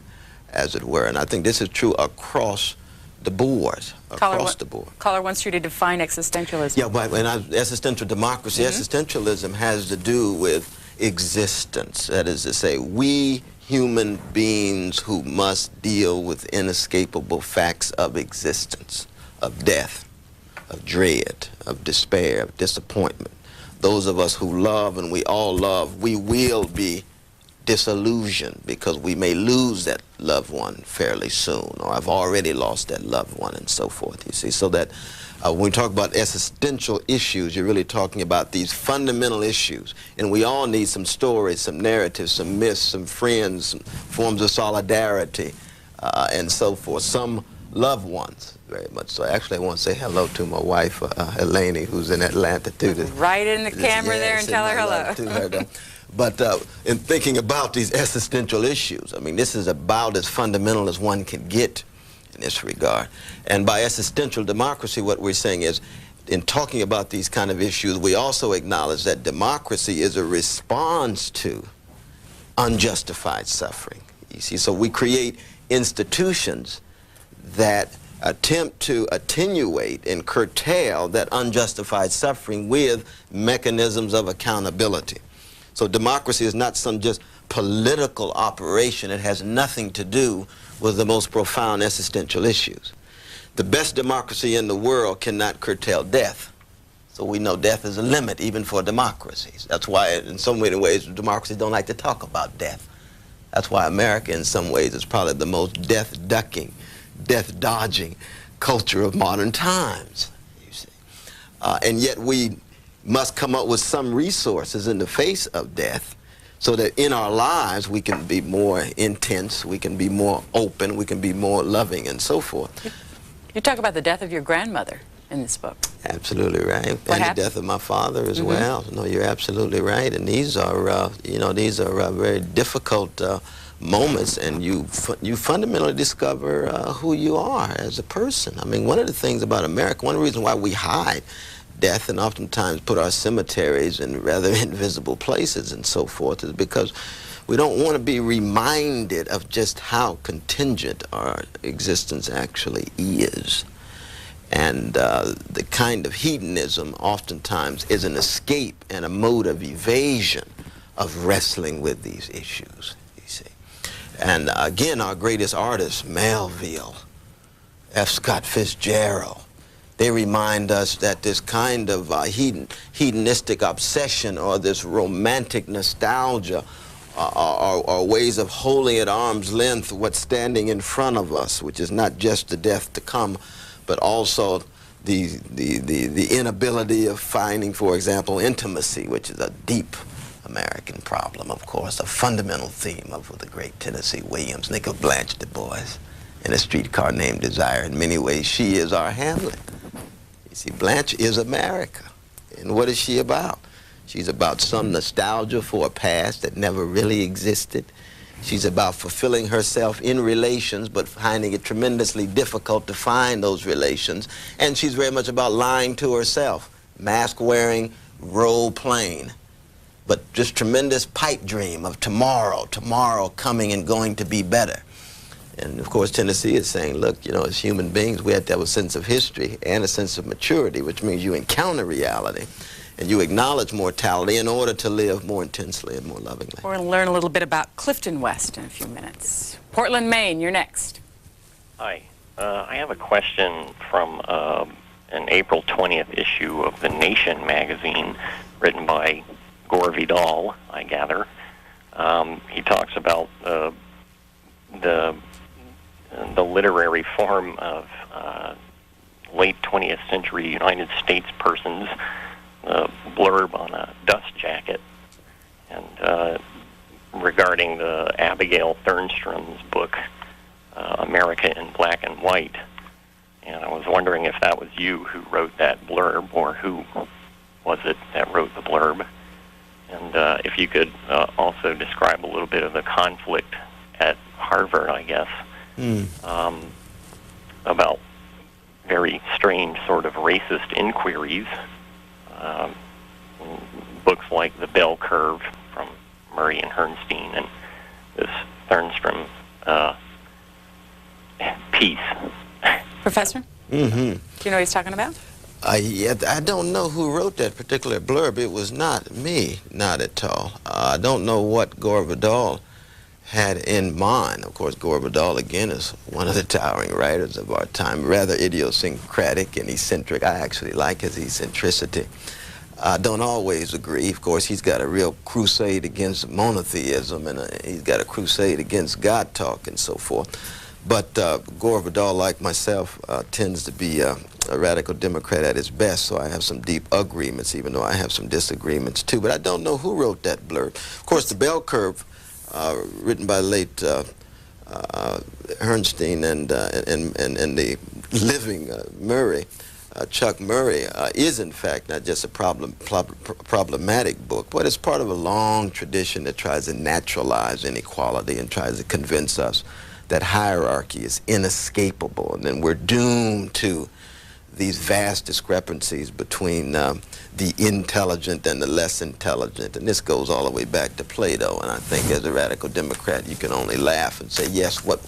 as it were. And I think this is true across the board. Caller wants you to define existentialism. Yeah, but existential democracy, existentialism has to do with existence. That is to say, we human beings who must deal with inescapable facts of existence, of death, of dread, of despair, of disappointment. Those of us who love, and we all love, we will be disillusioned because we may lose that loved one fairly soon, or I've already lost that loved one, and so forth, you see. So that when we talk about existential issues, you're really talking about these fundamental issues. And we all need some stories, some narratives, some myths, some friends, some forms of solidarity, and so forth. Some loved ones, very much so. Actually, I want to say hello to my wife, Eleni, who's in Atlanta, too. Right in the camera there and tell her hello. To her, but in thinking about these existential issues, I mean, this is about as fundamental as one can get in this regard. And by existential democracy, what we're saying is, in talking about these kind of issues, we also acknowledge that democracy is a response to unjustified suffering. You see, so we create institutions that attempt to attenuate and curtail that unjustified suffering with mechanisms of accountability. So democracy is not some just political operation. It has nothing to do with the most profound existential issues. The best democracy in the world cannot curtail death. So we know death is a limit even for democracies. That's why in so many ways democracies don't like to talk about death. That's why America in some ways is probably the most death-ducking, death-dodging culture of modern times, you see. And yet we must come up with some resources in the face of death so that in our lives we can be more intense, we can be more open, we can be more loving, and so forth. You talk about the death of your grandmother in this book. Absolutely right. And the death of my father as well. No, you're absolutely right. And these are, you know, these are very difficult moments, and you fundamentally discover who you are as a person. I mean, one of the things about America, one of the reasons why we hide death and oftentimes put our cemeteries in rather invisible places and so forth is because we don't want to be reminded of just how contingent our existence actually is. And the kind of hedonism oftentimes is an escape and a mode of evasion of wrestling with these issues, you see. And again, our greatest artists, Melville, F. Scott Fitzgerald, they remind us that this kind of hedonistic obsession or this romantic nostalgia are ways of holding at arm's length what's standing in front of us, which is not just the death to come, but also the inability of finding, for example, intimacy, which is a deep American problem, of course, a fundamental theme of the great Tennessee Williams, Nick of Blanche Du Bois, in A Streetcar Named Desire. In many ways, she is our Hamlet. You see, Blanche is America. And what is she about? She's about some nostalgia for a past that never really existed. She's about fulfilling herself in relations, but finding it tremendously difficult to find those relations. And she's very much about lying to herself, mask-wearing, role-playing, but just tremendous pipe dream of tomorrow coming and going to be better. And of course, Tennessee is saying, look, you know, as human beings, we have to have a sense of history and a sense of maturity, which means you encounter reality and you acknowledge mortality in order to live more intensely and more lovingly. We're going to learn a little bit about Clifton West in a few minutes. Portland, Maine, you're next. Hi. I have a question from an April 20th issue of The Nation magazine, written by Gore Vidal, I gather. He talks about the literary form of late 20th century United States persons, blurb on a dust jacket, and regarding the Abigail Thernstrom's book, America in Black and White. And I was wondering if that was you who wrote that blurb, or who was it that wrote the blurb? And if you could also describe a little bit of the conflict at Harvard, I guess, about very strange sort of racist inquiries. Books like The Bell Curve from Murray and Herrnstein, and this Thernstrom piece. Professor? Mm-hmm. Do you know what he's talking about? I don't know who wrote that particular blurb. It was not me, not at all. I don't know what Gore Vidal had in mind. Of course, Gore Vidal, again, is one of the towering writers of our time, rather idiosyncratic and eccentric. I actually like his eccentricity. I don't always agree. Of course, he's got a real crusade against monotheism, and he's got a crusade against God talk and so forth. But Gore Vidal, like myself, tends to be a radical Democrat at his best, so I have some deep agreements, even though I have some disagreements too. But I don't know who wrote that blurb. Of course, The Bell Curve, written by late Herrnstein and the living Murray, Chuck Murray, is in fact not just a problematic book, but it's part of a long tradition that tries to naturalize inequality and tries to convince us that hierarchy is inescapable, and then we're doomed to these vast discrepancies between the intelligent and the less intelligent. And this goes all the way back to Plato, and I think as a radical Democrat you can only laugh and say, yes, what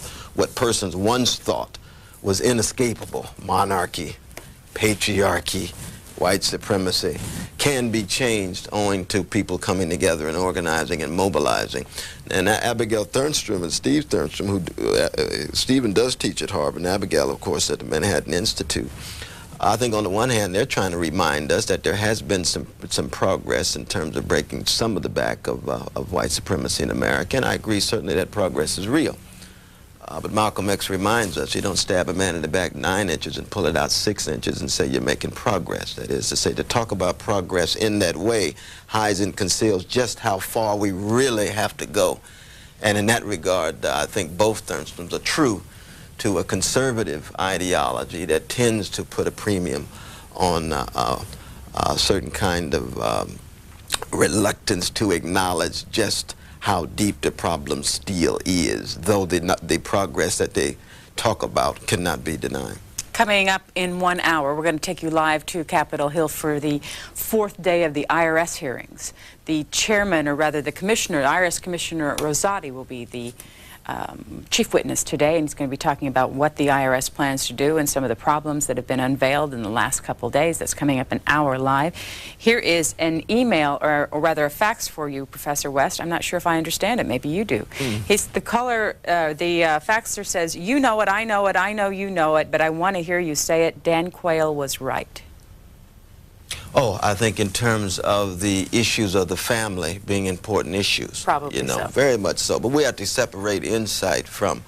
persons once thought was inescapable, monarchy, patriarchy, white supremacy, can be changed owing to people coming together and organizing and mobilizing. And Abigail Thernstrom and Steve Thernstrom, who Stephen does teach at Harvard, and Abigail, of course, at the Manhattan Institute. I think on the one hand, they're trying to remind us that there has been some progress in terms of breaking some of the back of white supremacy in America, and I agree certainly that progress is real. But Malcolm X reminds us, you don't stab a man in the back 9 inches and pull it out 6 inches and say you're making progress. That is to say, to talk about progress in that way hides and conceals just how far we really have to go. And in that regard, I think both Thernströms are true to a conservative ideology that tends to put a premium on a certain kind of reluctance to acknowledge just how deep the problem still is, though the progress that they talk about cannot be denied. Coming up in 1 hour, we're going to take you live to Capitol Hill for the 4th day of the IRS hearings. The chairman, or rather the commissioner, IRS Commissioner Rosati, will be the chief witness today, and he's going to be talking about what the IRS plans to do and some of the problems that have been unveiled in the last couple days. That's coming up an hour live. Here is an email, or rather a fax for you, Professor West. I'm not sure if I understand it. Maybe you do. The caller, the faxer says, you know it, I know it, I know you know it, but I want to hear you say it. Dan Quayle was right. Oh, I think in terms of the issues of the family being important issues. Probably you know, so. Very much so. But we have to separate insight from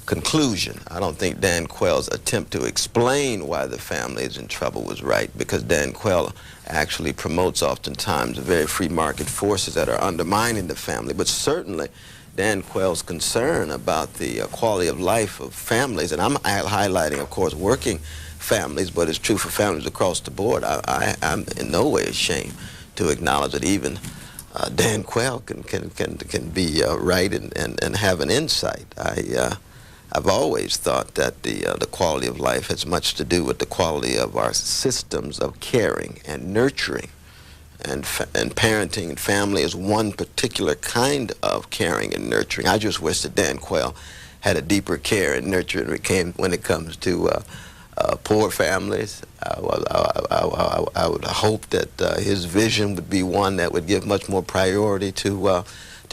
conclusion. I don't think Dan Quayle's attempt to explain why the family is in trouble was right, because Dan Quayle actually promotes oftentimes very free market forces that are undermining the family. But certainly Dan Quayle's concern about the quality of life of families, and I'm highlighting, of course, working families, but it's true for families across the board. I'm in no way ashamed to acknowledge that even Dan Quayle can be right and have an insight. I've always thought that the quality of life has much to do with the quality of our systems of caring and nurturing and parenting and family as one particular kind of caring and nurturing. I just wish that Dan Quayle had a deeper care and nurturing when it comes to poor families. I would hope that his vision would be one that would give much more priority to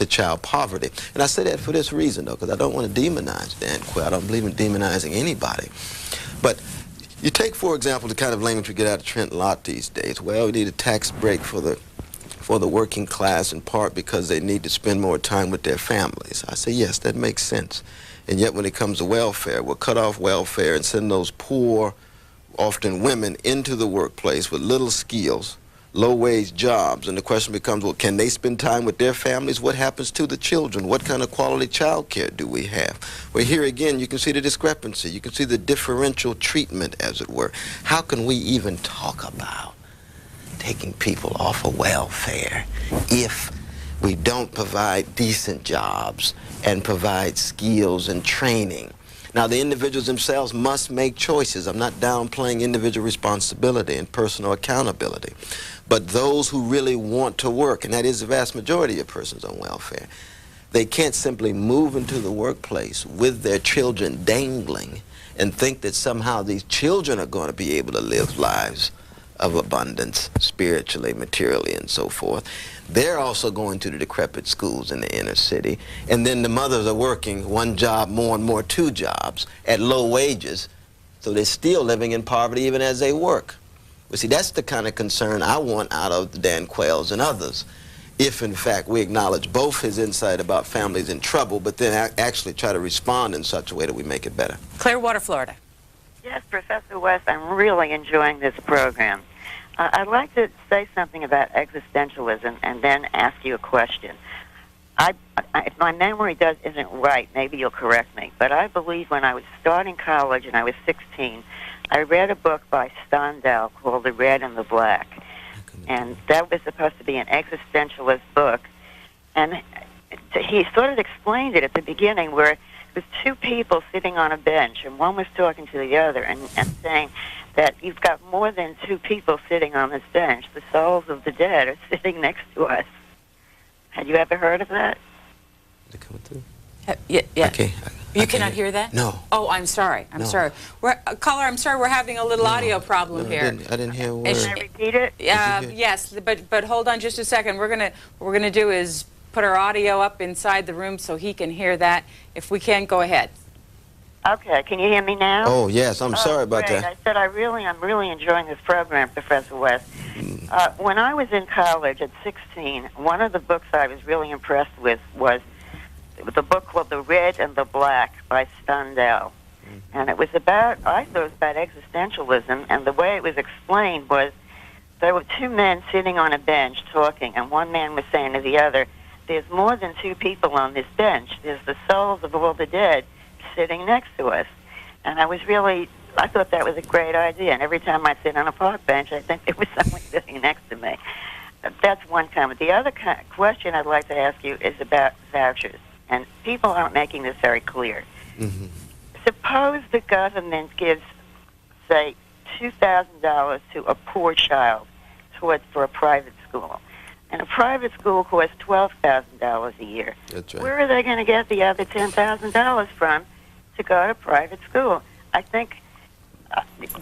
child poverty. And I say that for this reason, though, because I don't want to demonize Dan Quayle. I don't believe in demonizing anybody. But you take, for example, the kind of language we get out of Trent Lott these days. Well, we need a tax break for the working class, in part because they need to spend more time with their families. I say, yes, that makes sense. And yet when it comes to welfare, we'll cut off welfare and send those poor, often women, into the workplace with little skills, low-wage jobs. And the question becomes, well, can they spend time with their families? What happens to the children? What kind of quality child care do we have? Well, here again, you can see the discrepancy. You can see the differential treatment, as it were. How can we even talk about taking people off of welfare if we don't provide decent jobs and provide skills and training? Now, the individuals themselves must make choices. I'm not downplaying individual responsibility and personal accountability. But those who really want to work, and that is the vast majority of persons on welfare, they can't simply move into the workplace with their children dangling and think that somehow these children are going to be able to live lives of abundance, spiritually, materially, and so forth. They're also going to the decrepit schools in the inner city, and then the mothers are working one job more and more, 2 jobs at low wages, so they're still living in poverty even as they work. Well, see, that's the kind of concern I want out of Dan Quayle's and others, if in fact we acknowledge both his insight about families in trouble, but then actually try to respond in such a way that we make it better. Clearwater, Florida. Yes, Professor West, I'm really enjoying this program. I'd like to say something about existentialism and then ask you a question. If my memory isn't right, maybe you'll correct me, but I believe when I was starting college and I was 16, I read a book by Stendhal called The Red and the Black, and that was supposed to be an existentialist book, and he sort of explained it at the beginning where it was 2 people sitting on a bench, and one was talking to the other and saying that you've got more than 2 people sitting on this bench. The souls of the dead are sitting next to us. Had you ever heard of that? Yeah. Okay. You cannot hear that? No. Oh, I'm sorry. I'm sorry. Caller, I'm sorry. We're having a little audio problem here. I didn't hear a word. Can I repeat it? Yes, but hold on just a second. What we're gonna do is put our audio up inside the room so he can hear that. If we can, go ahead. Okay. Can you hear me now? Oh yes. I'm sorry about great. that. I said I'm really enjoying this program, Professor West. When I was in college at 16, one of the books I was really impressed with was the book called The Red and the Black by Stendhal. And it was about, I thought it was about existentialism, and the way it was explained was there were 2 men sitting on a bench talking, and one man was saying to the other, there's more than 2 people on this bench. There's the souls of all the dead sitting next to us. And I thought that was a great idea, and every time I sit on a park bench, I think there was someone sitting next to me. That's one comment. The other question I'd like to ask you is about vouchers. And people aren't making this very clear. Mm-hmm. Suppose the government gives, say, $2,000 to a poor child for a private school. And a private school costs $12,000 a year. That's right. Where are they going to get the other $10,000 from to go to private school? I think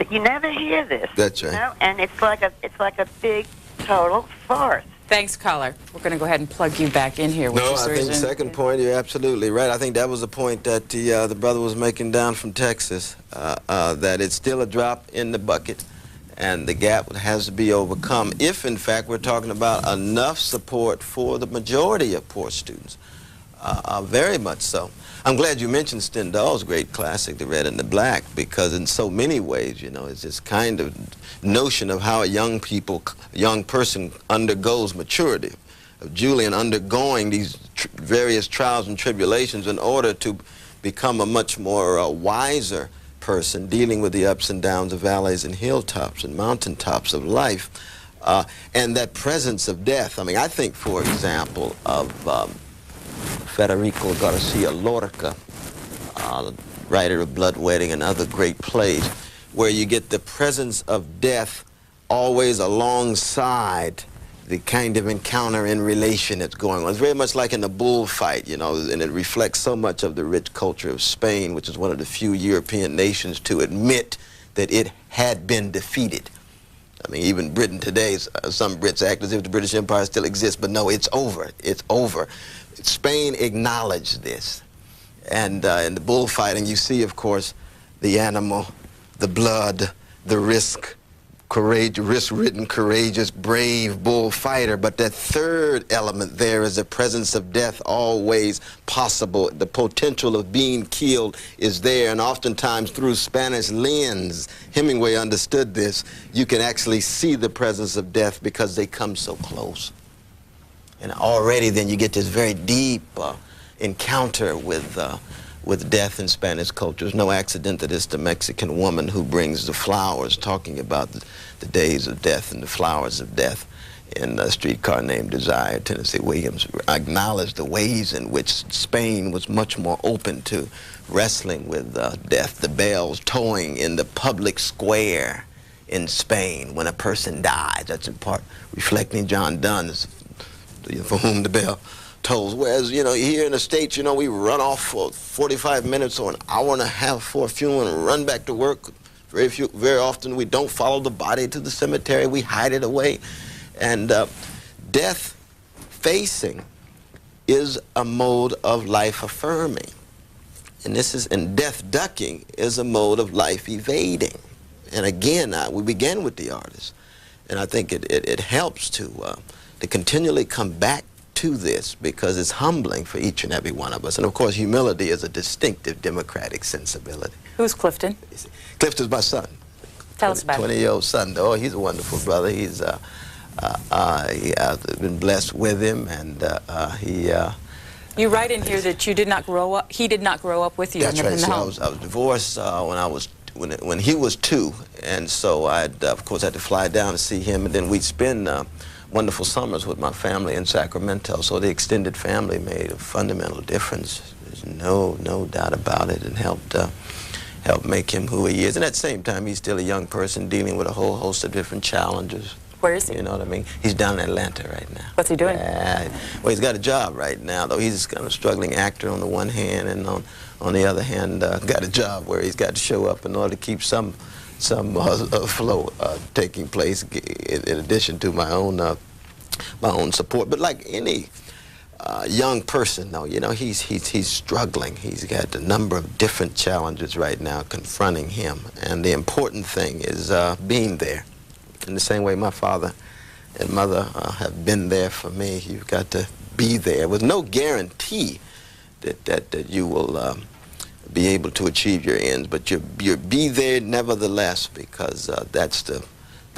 you never hear this. That's right. You know? And it's like a big total farce. Thanks, caller. We're going to go ahead and plug you back in here. No, I think second point, you're absolutely right. I think that was the point that the brother was making down from Texas, that it's still a drop in the bucket, and the gap has to be overcome if, in fact, we're talking about enough support for the majority of poor students. Very much so. I'm glad you mentioned Stendhal's great classic, The Red and the Black, because in so many ways, you know, it's this kind of notion of how a young person undergoes maturity, of Julian undergoing these various trials and tribulations in order to become a much more wiser person, dealing with the ups and downs of valleys and hilltops and mountaintops of life, and that presence of death. I mean, I think, for example, of Federico Garcia Lorca, writer of Blood Wedding and other great plays, where you get the presence of death always alongside the kind of encounter in relation that's going on. It's very much like in a bullfight, you know, and it reflects so much of the rich culture of Spain, which is one of the few European nations to admit that it had been defeated. I mean, even Britain today, some Brits act as if the British Empire still exists, but no, it's over. It's over. Spain acknowledged this. And in the bullfighting, you see, of course, the animal, the blood, the risk-ridden, courageous, brave bullfighter. But that third element there is the presence of death always possible. The potential of being killed is there, and oftentimes through Spanish lens, Hemingway understood this, you can actually see the presence of death because they come so close. And already then you get this very deep encounter with death in Spanish culture. It's no accident that it's the Mexican woman who brings the flowers, talking about the days of death and the flowers of death in A Streetcar Named Desire. Tennessee Williams acknowledged the ways in which Spain was much more open to wrestling with death. The bells tolling in the public square in Spain when a person dies. That's in part reflecting John Donne's For Whom the Bell Tolls. Whereas, you know, here in the States, you know, we run off for 45 minutes or an hour and a half for a funeral and run back to work. Very often we don't follow the body to the cemetery. We hide it away. And death facing is a mode of life affirming. And death ducking is a mode of life evading. And again, we began with the artist. And I think it helps to continually come back to this because it's humbling for each and every one of us. And of course, humility is a distinctive democratic sensibility. Who's Clifton? Clifton's my son. Tell us about him. 20-year-old son. Oh, he's a wonderful brother. He's been blessed with him, and You write in here that you did not grow up. He did not grow up with you. That's right. In the home. I was divorced when he was 2, and so I of course had to fly down to see him, and then we'd spend wonderful summers with my family in Sacramento. So the extended family made a fundamental difference. There's no doubt about it, and helped make him who he is. And at the same time, he's still a young person dealing with a whole host of different challenges. Where is he? You know what I mean? He's down in Atlanta right now. What's he doing? Well, he's got a job right now, though. He's kind of a struggling actor on the one hand, and on the other hand, got a job where he's got to show up in order to keep some flow taking place, in addition to my own support. But like any young person, though, you know, he's struggling. He's got a number of different challenges right now confronting him, and the important thing is being there. In the same way my father and mother have been there for me, you've got to be there with no guarantee that you will be able to achieve your ends, but you be there nevertheless, because that's the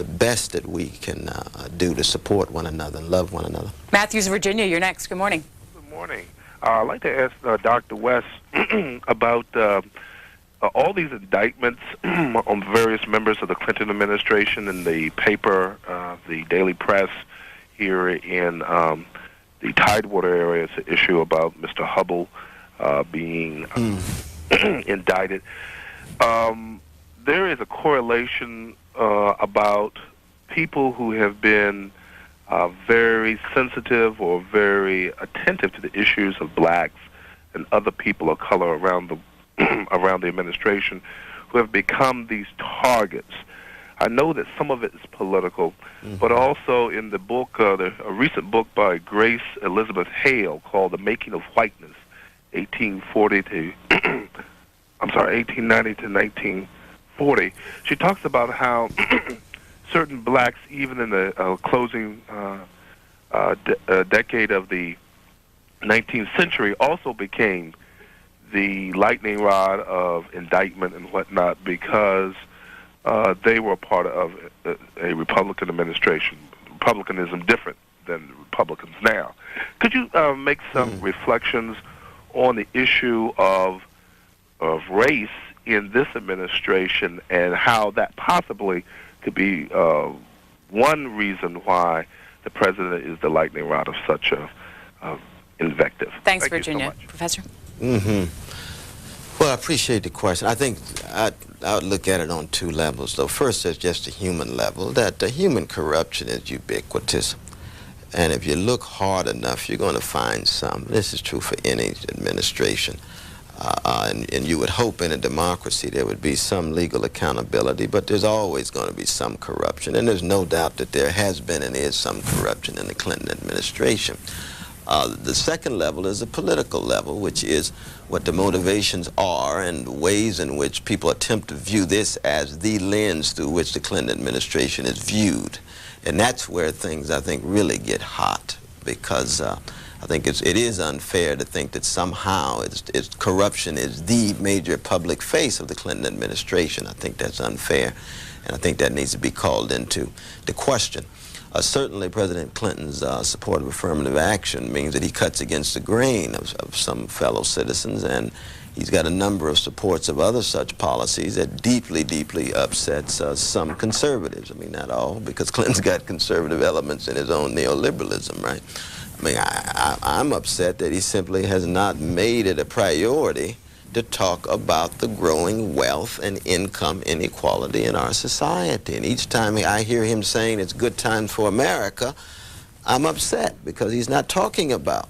best that we can do to support one another and love one another. Matthews, Virginia, you're next. Good morning. Good morning. I'd like to ask Dr. West about all these indictments on various members of the Clinton administration in the paper, the Daily Press here in the Tidewater area. It's an issue about Mr. Hubble being indicted. There is a correlation about people who have been very sensitive or very attentive to the issues of blacks and other people of color around the administration, who have become these targets. I know that some of it is political, but also in the book, a recent book by Grace Elizabeth Hale called "The Making of Whiteness," 1890 to 1940. She talks about how certain blacks, even in the closing decade of the 19th century, also became the lightning rod of indictment and whatnot because they were part of a Republican administration. Republicanism different than Republicans now. Could you make some reflections on the issue of race in this administration and how that possibly could be one reason why the president is the lightning rod of such a invective? Thanks, Thank Virginia. You so much. Professor? Well, I appreciate the question. I think I would look at it on 2 levels, though. First, there's just a human level, that human corruption is ubiquitous. And if you look hard enough, you're going to find some. This is true for any administration. And you would hope in a democracy there would be some legal accountability, but there's always going to be some corruption. And there's no doubt that there has been and is some corruption in the Clinton administration. The second level is the political level, which is what the motivations are and ways in which people attempt to view this as the lens through which the Clinton administration is viewed. And that's where things, I think, really get hot, because I think it is unfair to think that somehow corruption is the major public face of the Clinton administration. I think that's unfair, and I think that needs to be called into the question. Certainly, President Clinton's support of affirmative action means that he cuts against the grain of some fellow citizens, and he's got a number of supports of other such policies that deeply, deeply upsets some conservatives. I mean, not all, because Clinton's got conservative elements in his own neoliberalism, right? I mean, I'm upset that he simply has not made it a priority to talk about the growing wealth and income inequality in our society. And each time I hear him saying it's good times for America, I'm upset, because he's not talking about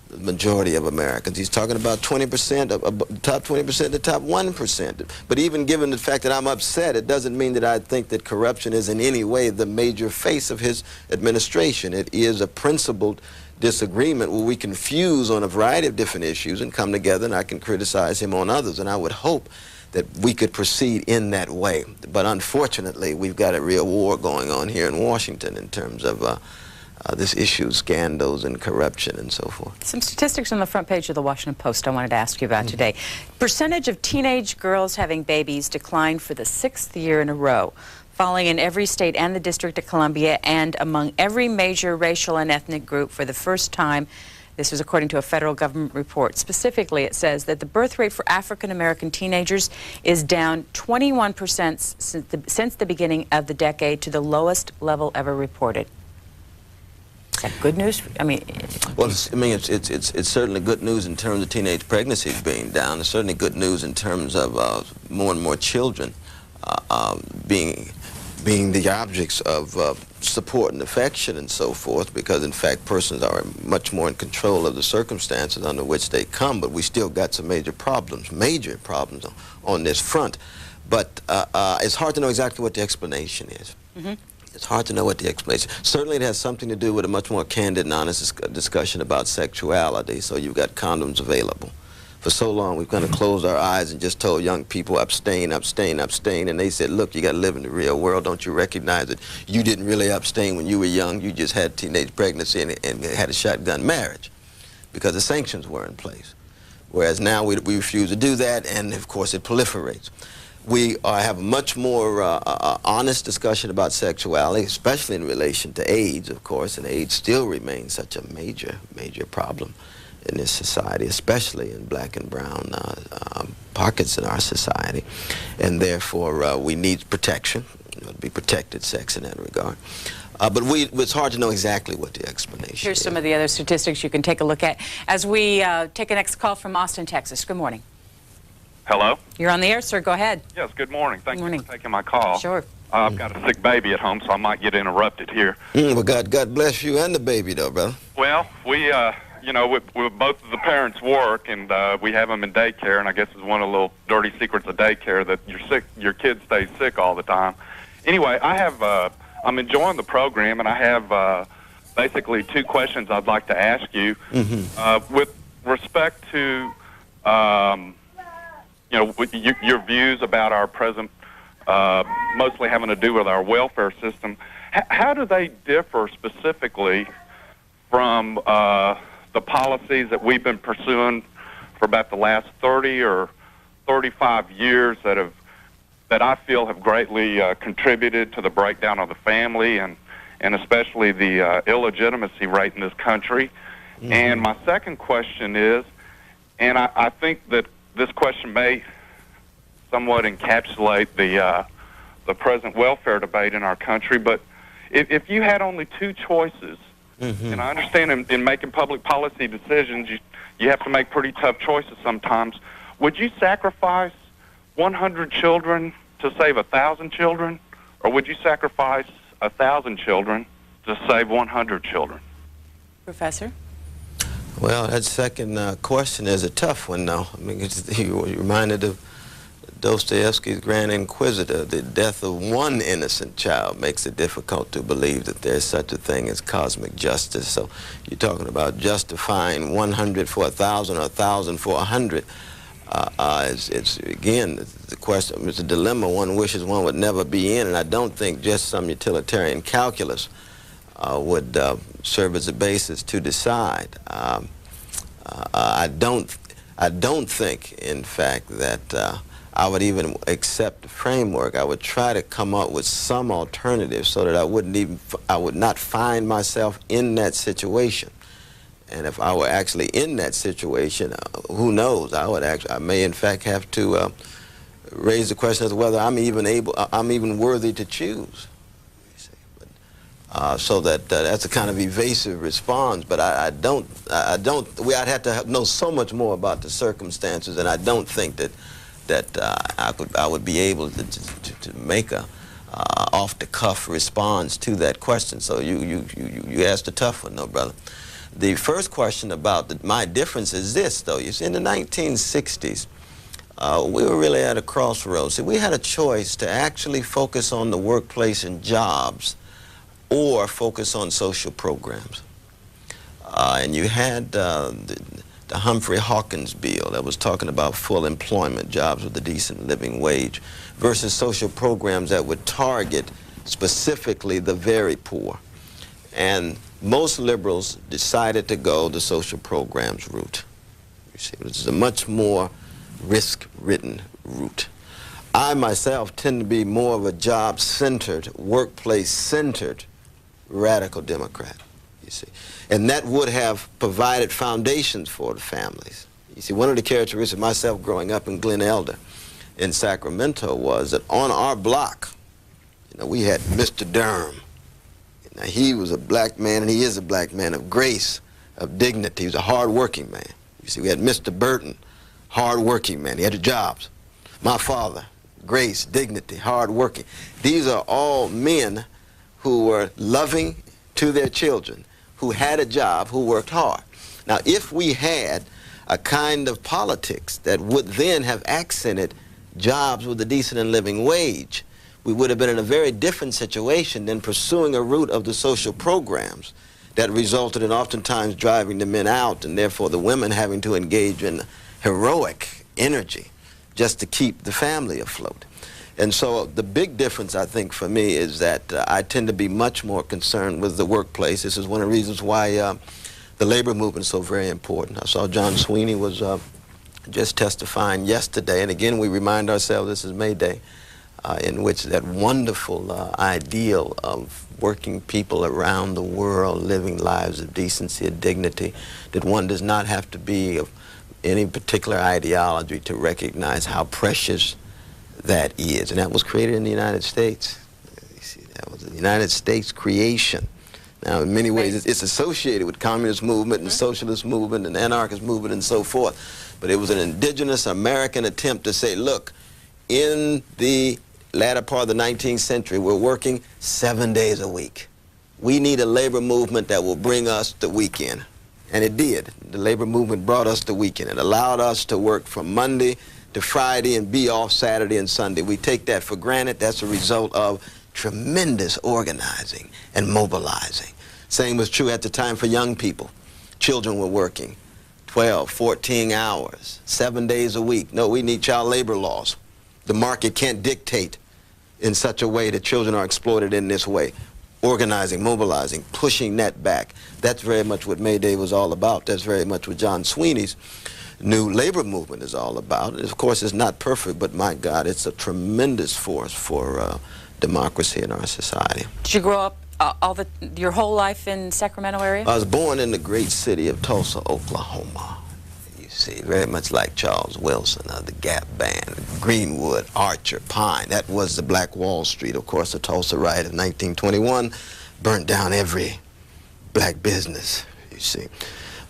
the majority of Americans. He's talking about 20%, of the top 20%, the top 1%. But even given the fact that I'm upset, it doesn't mean that I think that corruption is in any way the major face of his administration. It is a principled disagreement where we can fuse on a variety of different issues and come together, and I can criticize him on others. And I would hope that we could proceed in that way. But unfortunately, we've got a real war going on here in Washington in terms of this issue, scandals and corruption and so forth. Some statistics on the front page of the Washington Post I wanted to ask you about today. Percentage of teenage girls having babies declined for the 6th year in a row, falling in every state and the District of Columbia and among every major racial and ethnic group for the first time. This was according to a federal government report. Specifically, it says that the birth rate for African-American teenagers is down 21% since the beginning of the decade, to the lowest level ever reported. Is that good news? I mean, well, it's certainly good news in terms of teenage pregnancies being down. It's certainly good news in terms of more and more children being the objects of support and affection and so forth, because in fact persons are much more in control of the circumstances under which they come. But we still got some major problems on this front. But it's hard to know exactly what the explanation is. It's hard to know what the explanation. Certainly it has something to do with a much more candid and honest discussion about sexuality, so you've got condoms available. For so long, we've kind of closed our eyes and just told young people, abstain, abstain, abstain. And they said, look, you got to live in the real world. Don't you recognize that you didn't really abstain when you were young? You just had teenage pregnancy and had a shotgun marriage because the sanctions were in place. Whereas now we refuse to do that, and of course it proliferates. We have a much more honest discussion about sexuality, especially in relation to AIDS, of course, and AIDS still remains such a major, major problem in this society, especially in black and brown pockets in our society. And therefore, we need protection, to be protected sex in that regard. But it's hard to know exactly what the explanation is. Here's some of the other statistics you can take a look at as we take a next call from Austin, Texas. Good morning. Hello? You're on the air, sir. Go ahead. Yes, good morning. Thank you for taking my call. Sure. I've got a sick baby at home, so I might get interrupted here. Well, God bless you and the baby, though, brother. Well, we both of the parents work, and we have them in daycare, and I guess it's one of the little dirty secrets of daycare that your kid stays sick all the time. Anyway, I'm enjoying the program, and I have basically two questions I'd like to ask you. With respect to your views about our present, mostly having to do with our welfare system, how do they differ specifically from the policies that we've been pursuing for about the last 30 or 35 years that I feel have greatly contributed to the breakdown of the family and especially the illegitimacy rate in this country? And my second question is, and I think that this question may somewhat encapsulate the present welfare debate in our country, but if you had only two choices, and I understand in making public policy decisions, you have to make pretty tough choices sometimes. Would you sacrifice 100 children to save 1,000 children, or would you sacrifice 1,000 children to save 100 children? Professor? Well, that second question is a tough one, though. I mean, you're reminded of Dostoevsky's Grand Inquisitor. The death of one innocent child makes it difficult to believe that there's such a thing as cosmic justice. So you're talking about justifying 100 for 1,000 or 1,000 for 100. It's again, the question, it's a dilemma one wishes one would never be in, and I don't think just some utilitarian calculus would serve as a basis to decide. I don't think, in fact, that I would even accept the framework. I would try to come up with some alternative so that I would not find myself in that situation. And if I were actually in that situation, who knows? I may in fact have to raise the question as to whether I'm even worthy to choose. So that's a kind of evasive response, but I'd have to know so much more about the circumstances, and I don't think that I would be able to make a off-the-cuff response to that question. So you asked a tough one, though, brother. The first question about my difference is this, though. You see, in the 1960s, we were really at a crossroads. See, we had a choice to actually focus on the workplace and jobs or focus on social programs. And you had the Humphrey Hawkins bill that was talking about full employment, jobs with a decent living wage, versus social programs that would target specifically the very poor. And most liberals decided to go the social programs route. You see, which is a much more risk-ridden route. I myself tend to be more of a job-centered, workplace-centered radical Democrat, you see. And that would have provided foundations for the families. You see, one of the characteristics of myself growing up in Glen Elder in Sacramento was that on our block, we had Mr. Durham. Now, he was a black man, and he is a black man of grace, of dignity. He was a hard-working man. You see, we had Mr. Burton, hard-working man. He had the jobs. My father, grace, dignity, hard-working. These are all men who were loving to their children, who had a job, who worked hard. Now, if we had a kind of politics that would then have accented jobs with a decent and living wage, we would have been in a very different situation than pursuing a route of the social programs that resulted in oftentimes driving the men out and therefore the women having to engage in heroic energy just to keep the family afloat. And so the big difference, I think, for me is that I tend to be much more concerned with the workplace. This is one of the reasons why the labor movement is so very important. I saw John Sweeney was just testifying yesterday, and again we remind ourselves this is May Day, in which that wonderful ideal of working people around the world living lives of decency and dignity, that one does not have to be of any particular ideology to recognize how precious that is. And that was created in the United States. You see, that was the United States creation. Now, in many ways, it's associated with communist movement and socialist movement and anarchist movement and so forth. But it was an indigenous American attempt to say, look, in the latter part of the 19th century, we're working 7 days a week. We need a labor movement that will bring us the weekend. And it did. The labor movement brought us the weekend. It allowed us to work from Monday to Friday and be off Saturday and Sunday. We take that for granted. That's a result of tremendous organizing and mobilizing. Same was true at the time for young people. Children were working 12, 14 hours, 7 days a week. No, we need child labor laws. The market can't dictate in such a way that children are exploited in this way. Organizing, mobilizing, pushing that back. That's very much what May Day was all about. That's very much what John Sweeney's new labor movement is all about. And of course, it's not perfect, but my God, it's a tremendous force for democracy in our society. Did you grow up your whole life in Sacramento area? I was born in the great city of Tulsa, Oklahoma. You see, very much like Charles Wilson, the Gap Band, Greenwood, Archer, Pine. That was the Black Wall Street, of course, the Tulsa riot of 1921, burnt down every black business, you see.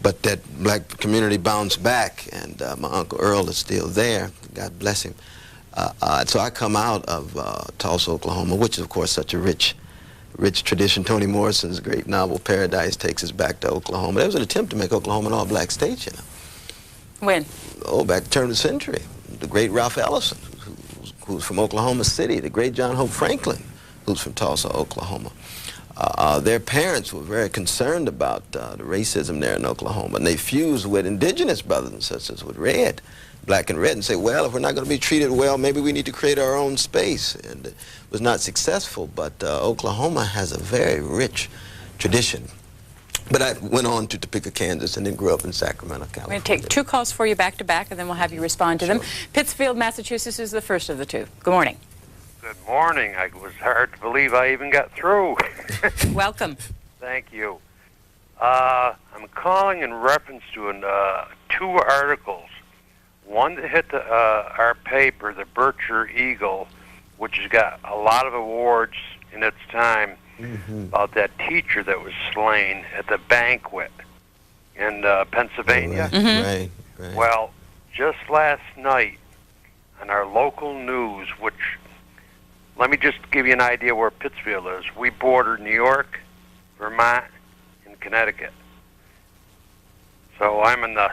But that black community bounced back, and my Uncle Earl is still there. God bless him. So I come out of Tulsa, Oklahoma, which is, of course, such a rich rich tradition. Toni Morrison's great novel Paradise takes us back to Oklahoma. There was an attempt to make Oklahoma an all-black state, you know. When? Oh, back to the turn of the century. The great Ralph Ellison, who's from Oklahoma City. The great John Hope Franklin, who's from Tulsa, Oklahoma. Their parents were very concerned about the racism there in Oklahoma, and they fused with indigenous brothers and sisters, with red, black and red, and say, well, if we're not going to be treated well, maybe we need to create our own space. And it was not successful, but Oklahoma has a very rich tradition. But I went on to Topeka, Kansas, and then grew up in Sacramento, California. We're going to take 2 calls for you back to back, and then we'll have you respond to them. Pittsfield, Massachusetts is the first of the 2. Good morning. Good morning. It was hard to believe I even got through. Welcome. Thank you. I'm calling in reference to 2 articles. One that hit our paper, the Berkshire Eagle, which has got a lot of awards in its time, about that teacher that was slain at the banquet in Pennsylvania. Right. Well, just last night on our local news, which, let me just give you an idea where Pittsfield is. We border New York, Vermont, and Connecticut. So I'm in the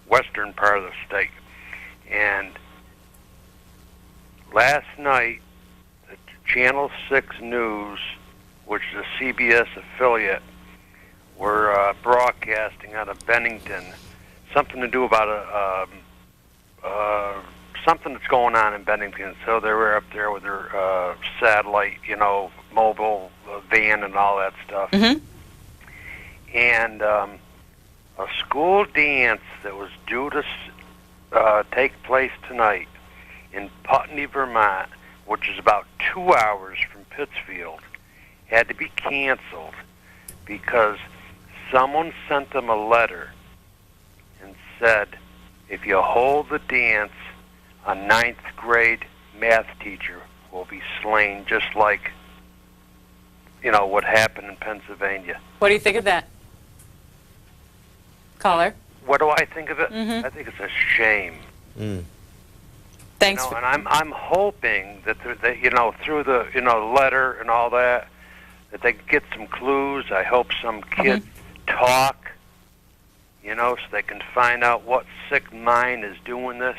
western part of the state. And last night, the Channel 6 News, which is a CBS affiliate, were broadcasting out of Bennington, something to do about something that's going on in Bennington. So they were up there with their satellite, mobile van and all that stuff. And a school dance that was due to take place tonight in Putney, Vermont, which is about 2 hours from Pittsfield, had to be canceled because someone sent them a letter and said, if you hold the dance, a 9th grade math teacher will be slain, just like, what happened in Pennsylvania. What do you think of that? Caller? What do I think of it? I think it's a shame. Thanks. And I'm hoping that, through the letter and all that they can get some clues. I hope some kids talk, so they can find out what sick mind is doing this.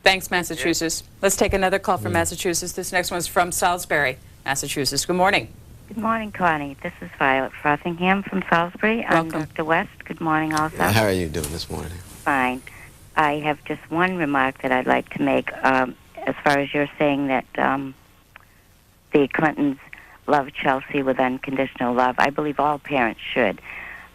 Thanks, Massachusetts. Let's take another call from Massachusetts. This next one's from Salisbury, Massachusetts. Good morning. Good morning, Connie. This is Violet Frothingham from Salisbury. I'm Dr. West. Good morning also. How are you doing this morning? Fine. I have just one remark that I'd like to make. As far as you're saying that the Clintons love Chelsea with unconditional love, I believe all parents should.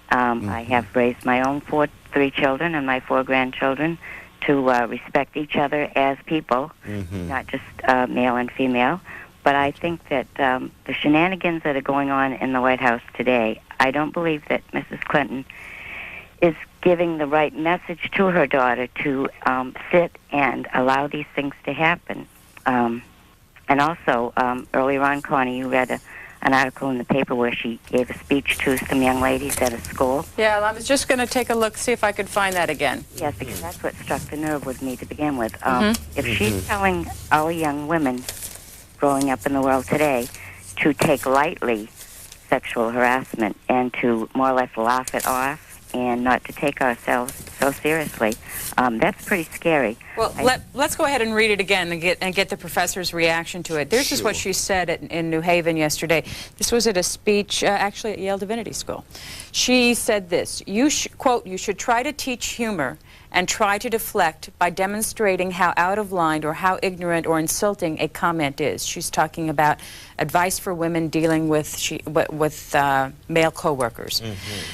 I have raised my own 3 children and my 4 grandchildren to respect each other as people, not just male and female. But I think that the shenanigans that are going on in the White House today, I don't believe that Mrs. Clinton is giving the right message to her daughter to sit and allow these things to happen. And also, earlier on, Connie, you read an article in the paper where she gave a speech to some young ladies at a school. Yeah, I was just going to take a look, see if I could find that again. Yes, because that's what struck the nerve with me to begin with. If she's telling our young women growing up in the world today to take lightly sexual harassment and to more or less laugh it off and not to take ourselves so seriously, that's pretty scary. Well, let's go ahead and read it again and get the professor's reaction to it. This is what she said in New Haven yesterday. This was at a speech, actually at Yale Divinity School. She said this, quote, you should try to teach humor and try to deflect by demonstrating how out of line or how ignorant or insulting a comment is. She's talking about advice for women dealing with male coworkers.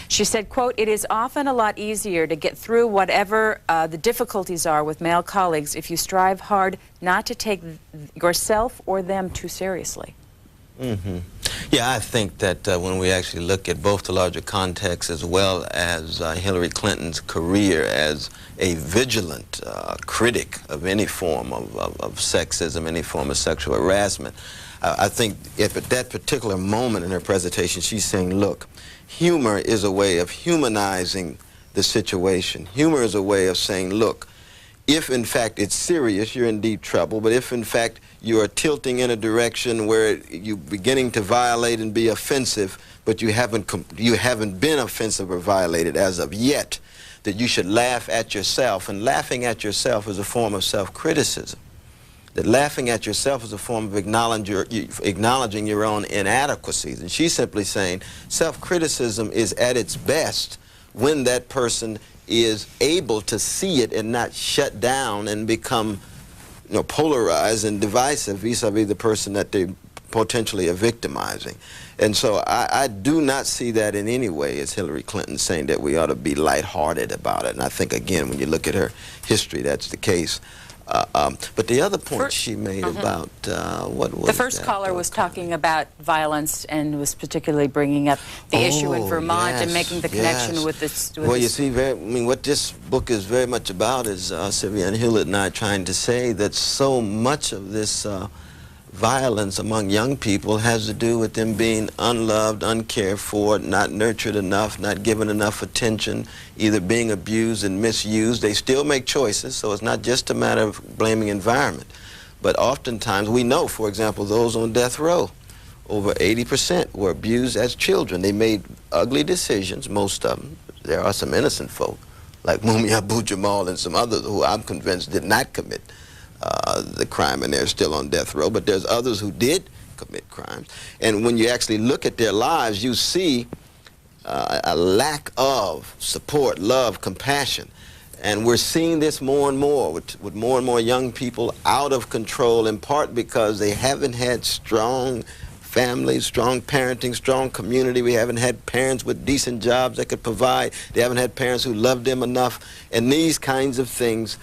She said, quote, it is often a lot easier to get through whatever the difficulties are with male colleagues if you strive hard not to take yourself or them too seriously. Yeah, I think that when we actually look at both the larger context as well as Hillary Clinton's career as a vigilant critic of any form of sexism, any form of sexual harassment, I think if at that particular moment in her presentation she's saying, look, humor is a way of humanizing the situation. Humor is a way of saying, look, if in fact it's serious, you're in deep trouble. But if in fact you are tilting in a direction where you're beginning to violate and be offensive, but you haven't been offensive or violated as of yet, that you should laugh at yourself. And laughing at yourself is a form of self-criticism. That laughing at yourself is a form of acknowledging your own inadequacies. And she's simply saying self-criticism is at its best when that person is able to see it and not shut down and become, you know, polarized and divisive vis-a-vis the person that they potentially are victimizing. And so I do not see that in any way as Hillary Clinton saying that we ought to be lighthearted about it. And I think, again, when you look at her history, that's the case. But the other point she made about, what was the first caller was talking about violence and was particularly bringing up the issue in Vermont and making the connection with this. Well, you see, I mean, what this book is very much about is Sylvia Hewlett and I trying to say that so much of this violence among young people has to do with them being unloved, uncared for, not nurtured enough, not given enough attention, either being abused and misused. They still make choices, so it's not just a matter of blaming environment. But oftentimes we know, for example, those on death row, over 80% were abused as children. They made ugly decisions, most of them. There are some innocent folk, like Mumia Abu-Jamal and some others who I'm convinced did not commit the crime, and they're still on death row. But there's others who did commit crimes. And when you actually look at their lives, you see a lack of support, love, compassion. And we're seeing this more and more with more and more young people out of control, in part because they haven't had strong families, strong parenting, strong community. We haven't had parents with decent jobs that could provide. They haven't had parents who loved them enough. And these kinds of things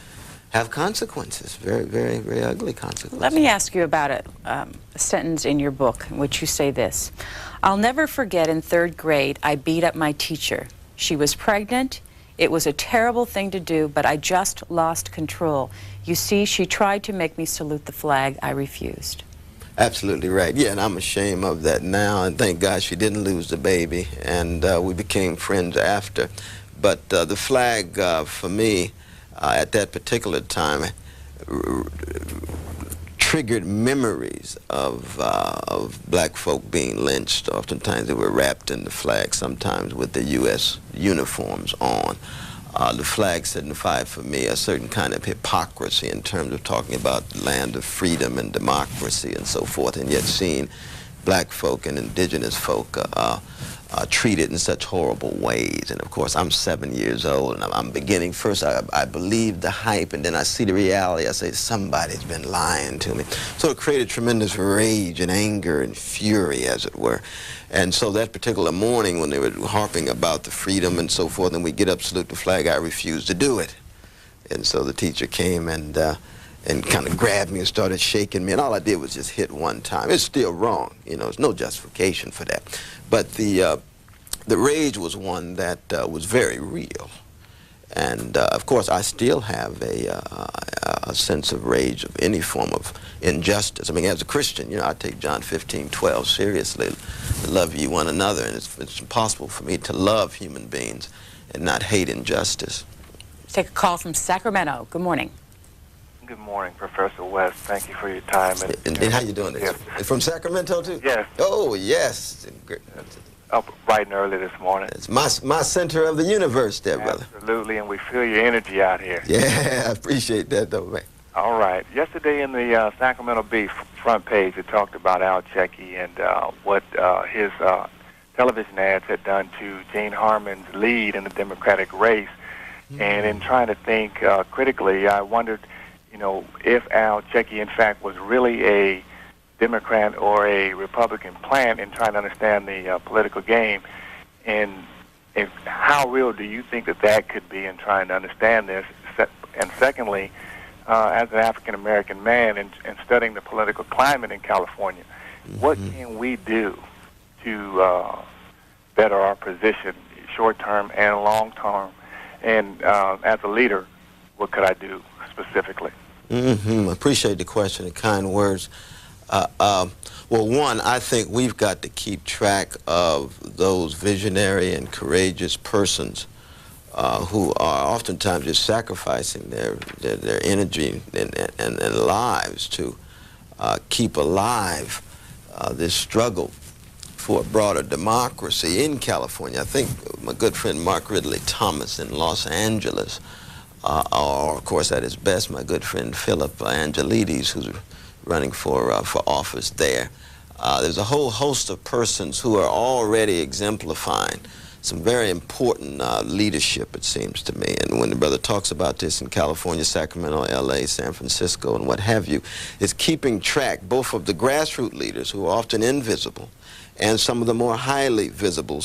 have consequences, very, very, very ugly consequences. Let me ask you about a sentence in your book in which you say this. I'll never forget in 3rd grade, I beat up my teacher. She was pregnant. It was a terrible thing to do, but I just lost control. You see, she tried to make me salute the flag. I refused. Absolutely right. Yeah, and I'm ashamed of that now, and thank God she didn't lose the baby, and we became friends after. But the flag, for me, at that particular time, triggered memories of black folk being lynched. Oftentimes they were wrapped in the flag, sometimes with the U.S. uniforms on. The flag signified for me a certain kind of hypocrisy in terms of talking about the land of freedom and democracy and so forth, and yet seeing black folk and indigenous folk treated in such horrible ways. And of course, I'm 7 years old, and I'm beginning, first I believe the hype, and then I see the reality. I say, somebody's been lying to me. So it created tremendous rage and anger and fury, as it were. And so that particular morning when they were harping about the freedom and so forth, and we get up, salute the flag, I refused to do it. And so the teacher came and kind of grabbed me and started shaking me, and all I did was just hit one time. It's still wrong, you know, there's no justification for that. But the rage was one that was very real. And of course, I still have a sense of rage of any form of injustice. I mean, as a Christian, you know, I take John 15:12 seriously. Love ye one another, and it's impossible for me to love human beings and not hate injustice. Take a call from Sacramento. Good morning. Good morning, Professor West. Thank you for your time. And how you doing? Yes. From Sacramento, too? Yes. Oh, yes. Up bright and early this morning. It's my center of the universe there, brother. Absolutely, and we feel your energy out here. Yeah, I appreciate that, though, man. All right. Yesterday in the Sacramento Bee front page, it talked about Al Checkey and what his television ads had done to Gene Harmon's lead in the Democratic race. Mm-hmm. And in trying to think critically, I wondered, you know, if Al Checkey, in fact, was really a Democrat or a Republican plant in trying to understand the political game, and how real do you think that could be in trying to understand this? And secondly, as an African-American man and studying the political climate in California, what can we do to better our position, short-term and long-term? And as a leader, what could I do specifically? I appreciate the question and kind words. Well, one, I think we've got to keep track of those visionary and courageous persons who are oftentimes just sacrificing their energy and lives to keep alive this struggle for a broader democracy in California. I think my good friend Mark Ridley Thomas in Los Angeles, or of course at his best, my good friend Philip Angelides, who's running for office there. There's a whole host of persons who are already exemplifying some very important leadership, it seems to me. And when the brother talks about this in California, Sacramento, LA, San Francisco, and what have you, it's keeping track both of the grassroots leaders who are often invisible and some of the more highly visible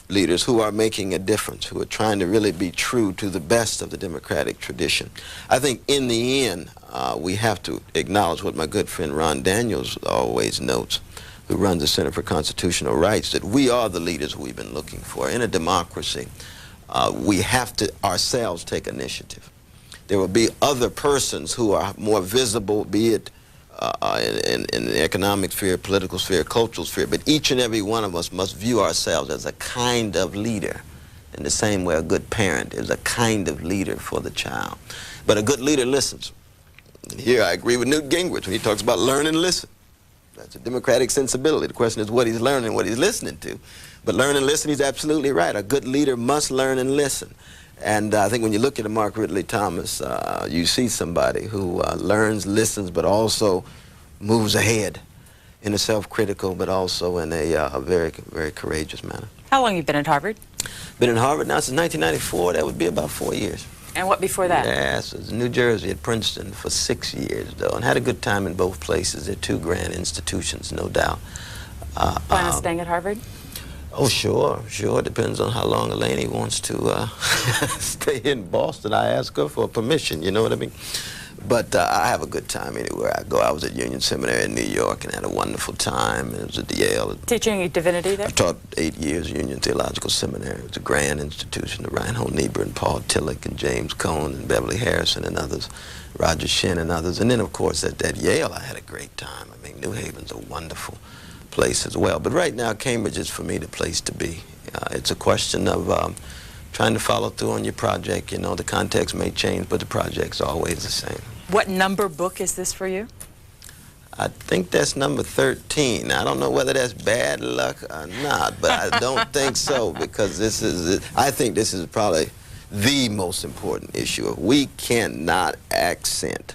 leaders who are making a difference, who are trying to really be true to the best of the democratic tradition. I think in the end, we have to acknowledge what my good friend Ron Daniels always notes, who runs the Center for Constitutional Rights, that we are the leaders we've been looking for. In a democracy, we have to ourselves take initiative. There will be other persons who are more visible, be it in the economic sphere, political sphere, cultural sphere, but each and every one of us must view ourselves as a kind of leader, in the same way a good parent is a kind of leader for the child. But a good leader listens. And here I agree with Newt Gingrich when he talks about learn and listen. That's a democratic sensibility. The question is what he's learning, what he's listening to. But learn and listen, he's absolutely right. A good leader must learn and listen. And I think when you look at Mark Ridley Thomas, you see somebody who learns, listens, but also moves ahead in a self-critical, but also in a very, very courageous manner. How long have you been at Harvard? Been in Harvard now since 1994. That would be about 4 years. And what before that? Yes, I was in New Jersey at Princeton for 6 years, though, and had a good time in both places. They're two grand institutions, no doubt. Plan on staying at Harvard? Oh, sure. It depends on how long Eleni wants to stay in Boston. I ask her for permission, you know what I mean? But I have a good time anywhere I go. I was at Union Seminary in New York and had a wonderful time. And it was at Yale. Teaching divinity there? I taught 8 years at Union Theological Seminary. It was a grand institution. The Reinhold Niebuhr and Paul Tillich and James Cone and Beverly Harrison and others, Roger Shin and others. And then, of course, at Yale, I had a great time. I mean, New Haven's a wonderful place as well. But right now, Cambridge is, for me, the place to be. It's a question of trying to follow through on your project. You know, the context may change, but the project's always the same. What number book is this for you? I think that's number 13. I don't know whether that's bad luck or not, but I don't think so, because I think this is probably the most important issue. We cannot accent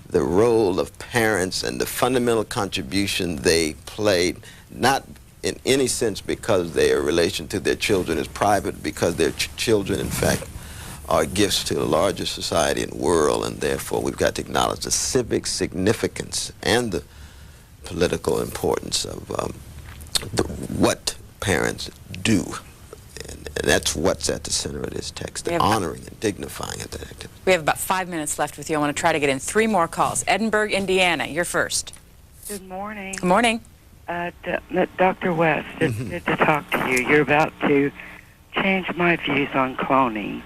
the role of parents and the fundamental contribution they played, not in any sense because their relation to their children is private, because their children, in fact, are gifts to the larger society and world, and therefore we've got to acknowledge the civic significance and the political importance of what parents do. And that's what's at the center of this text, the honoring and dignifying of that activity. We have about 5 minutes left with you. I want to try to get in 3 more calls. Edinburgh, Indiana, you're first. Good morning. Good morning. Dr. West, it's good to talk to you. You're about to change my views on cloning.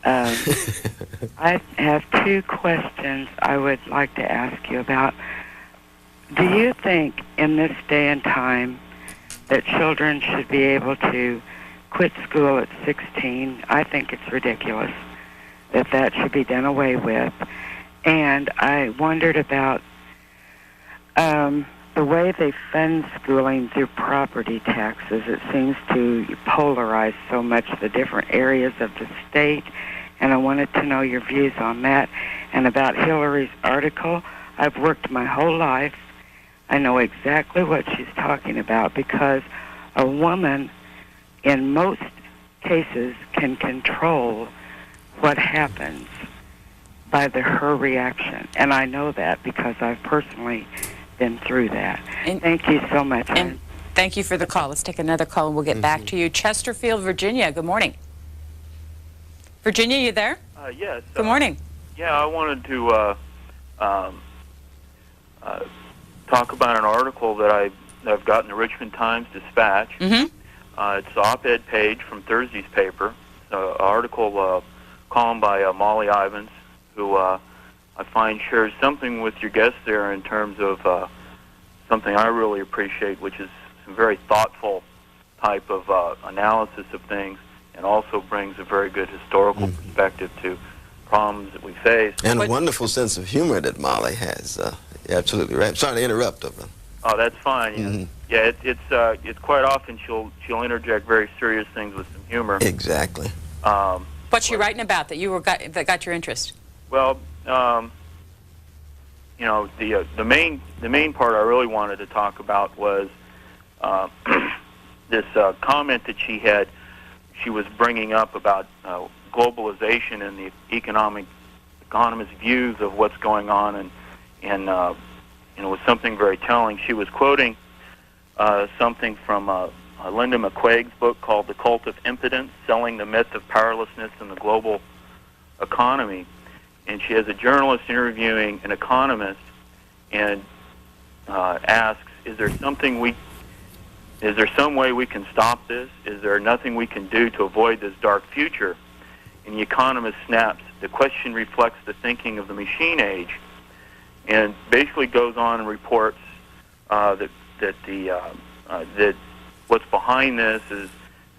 I have 2 questions I would like to ask you about. Do you think in this day and time that children should be able to quit school at 16? I think it's ridiculous that should be done away with. And I wondered about the way they fund schooling through property taxes. It seems to polarize so much the different areas of the state, and I wanted to know your views on that. And about Hillary's article, I've worked my whole life. I know exactly what she's talking about, because a woman in most cases can control what happens by her reaction. And I know that because I've personally been through that. Thank you so much. And thank you for the call. Let's take another call and we'll get back to you. Chesterfield, Virginia, good morning. Virginia, you there? Yes. Good morning. Yeah, I wanted to talk about an article that I've got in the Richmond Times-Dispatch. It's the op-ed page from Thursday's paper. An article column by Molly Ivins, who I find shares something with your guest there in terms of something I really appreciate, which is some very thoughtful type of analysis of things. and also brings a very good historical perspective to problems that we face. And a wonderful sense of humor that Molly has. You're absolutely right. I'm sorry to interrupt her. But... Oh, that's fine. Yeah, it's quite often she'll interject very serious things with some humor. Exactly. What's she writing about that that got your interest? Well, you know, the main part I really wanted to talk about was this comment that she was bringing up about globalization and the economist views of what's going on, and you know, was something very telling. She was quoting something from Linda McQuaig's book called The Cult of Impotence, Selling the Myth of Powerlessness in the Global Economy. And she has a journalist interviewing an economist and asks, is there some way we can stop this? Is there nothing we can do to avoid this dark future? And the economist snaps, the question reflects the thinking of the machine age, and basically goes on and reports that what's behind this is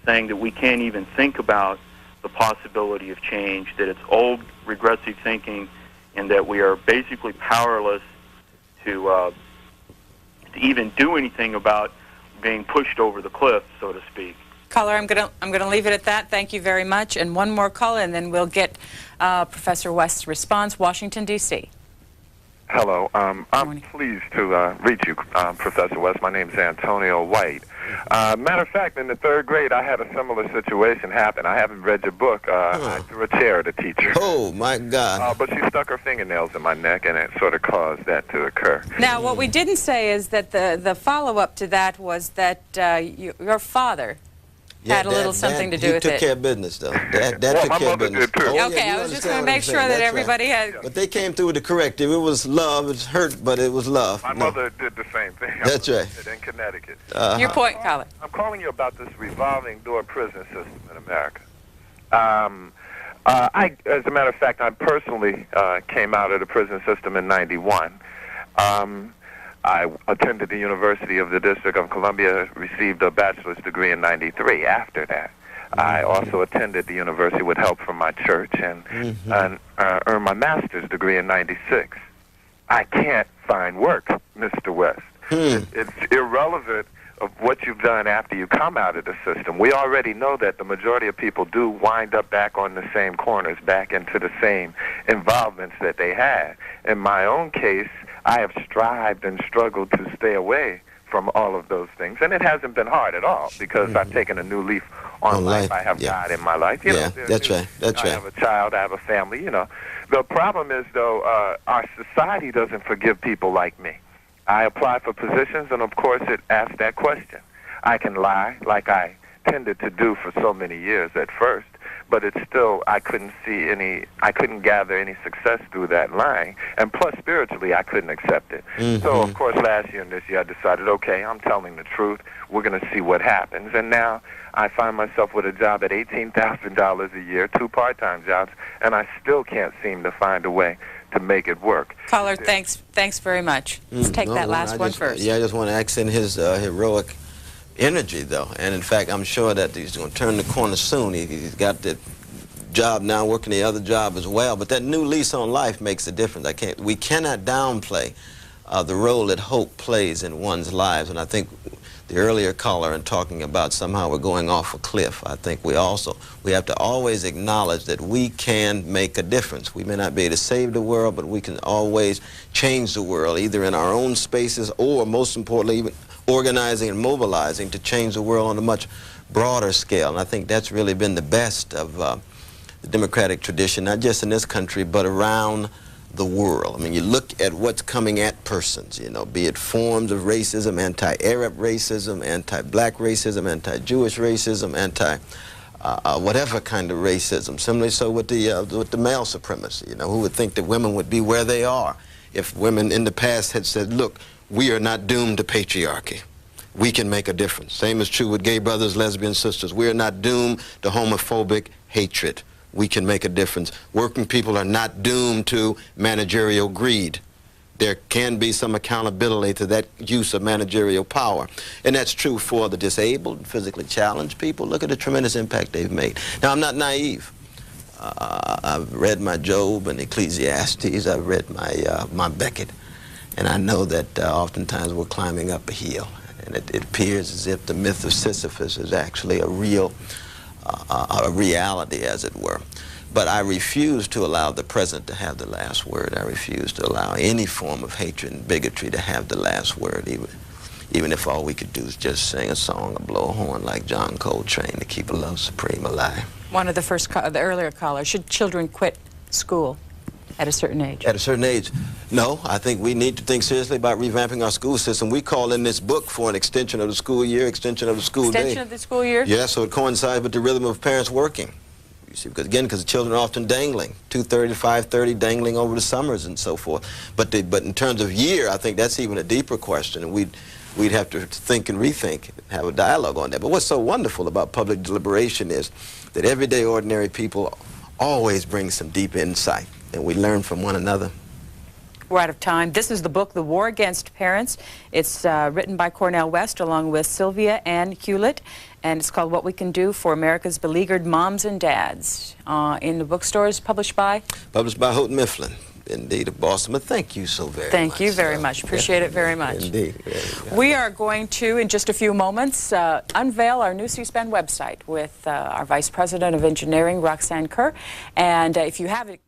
saying that we can't even think about the possibility of change, that it's old regressive thinking, and that we are basically powerless to even do anything about being pushed over the cliff, so to speak. Caller, I'm gonna leave it at that. Thank you very much. And one more caller, and then we'll get Professor West's response. Washington, D.C. Hello. I'm pleased to reach you, Professor West. My name is Antonio White. Matter of fact, in the 3rd grade, I had a similar situation happen. I haven't read your book. I threw a chair at a teacher. Oh, my God. But she stuck her fingernails in my neck, and it sort of caused that to occur. Now, what we didn't say is that the follow-up to that was that your father had a little something to do with it. He took care of business, though. Dad took care of business. Oh, okay, I was just going to make sure that everybody had... But they came through with the corrective. It was love. It was hurt, but it was love. My mother did the same thing. That's right. In Connecticut. Your point, Colin. I'm calling you about this revolving door prison system in America. As a matter of fact, I personally came out of the prison system in '91. I attended the University of the District of Columbia, received a bachelor's degree in '93. After that, I also attended the university with help from my church and earned my master's degree in '96. I can't find work, Mr. West. It's irrelevant of what you've done after you come out of the system. We already know that the majority of people do wind up back on the same corners, back into the same involvements that they had. In my own case, I have strived and struggled to stay away from all of those things. And it hasn't been hard at all because I've taken a new leaf on life. I have God in my life. You know, that's right. That's right. I have a child. I have a family, you know. The problem is, though, our society doesn't forgive people like me. I apply for positions, and of course it asks that question. I can lie like I tended to do for so many years at first, but it's still, I couldn't gather any success through that lying, and plus spiritually I couldn't accept it. So of course last year and this year I decided, okay, I'm telling the truth, we're going to see what happens, and now I find myself with a job at $18,000 a year, 2 part-time jobs, and I still can't seem to find a way to make it work. Caller, thanks very much. Let's take that last one first. Yeah, I just want to accent his heroic energy, though. And in fact, I'm sure that he's going to turn the corner soon. He's got that job now, working the other job as well. But that new lease on life makes a difference. We cannot downplay the role that hope plays in one's lives. And I think the earlier caller in talking about somehow we're going off a cliff, I think we have to always acknowledge that we can make a difference. We may not be able to save the world, but we can always change the world, either in our own spaces or, most importantly, even organizing and mobilizing to change the world on a much broader scale. And I think that's really been the best of the democratic tradition, not just in this country, but around the world. I mean, you look at what's coming at persons, you know, be it forms of racism, anti-Arab racism, anti-black racism, anti-Jewish racism, whatever kind of racism. Similarly so with the male supremacy, you know, who would think that women would be where they are if women in the past had said, look, we are not doomed to patriarchy. We can make a difference. Same is true with gay brothers, lesbian sisters. We are not doomed to homophobic hatred. We can make a difference. Working people are not doomed to managerial greed. there can be some accountability to that use of managerial power. And that's true for the disabled and physically challenged people. Look at the tremendous impact they've made. Now, I'm not naive. I've read my Job and Ecclesiastes. I've read my Beckett. And I know that oftentimes we're climbing up a hill. And it appears as if the myth of Sisyphus is actually a real a reality, as it were. But I refuse to allow the president to have the last word. I refuse to allow any form of hatred and bigotry to have the last word, even if all we could do is just sing a song or blow a horn like John Coltrane to keep a love supreme alive. One of the earlier callers, should children quit school at a certain age? At a certain age? No, I think we need to think seriously about revamping our school system. We call in this book for an extension of the school year, extension of the school day. Extension of the school year? Yeah, so it coincides with the rhythm of parents working. You see, because the children are often dangling, 2:30 to 5:30, dangling over the summers and so forth. But in terms of year, I think that's even a deeper question, and we'd have to think and rethink, and have a dialogue on that. But what's so wonderful about public deliberation is that everyday ordinary people always bring some deep insight, and we learn from one another. We're out of time. This is the book, The War Against Parents. It's written by Cornel West along with Sylvia Ann Hewlett, and it's called What We Can Do for America's Beleaguered Moms and Dads. In the bookstores, published by? Published by Houghton Mifflin, indeed, of Boston. But thank you so very much. Thank you very much. Appreciate it very much. Indeed. We are going to, in just a few moments, unveil our new C-SPAN website with our Vice President of Engineering, Roxanne Kerr. And if you have it,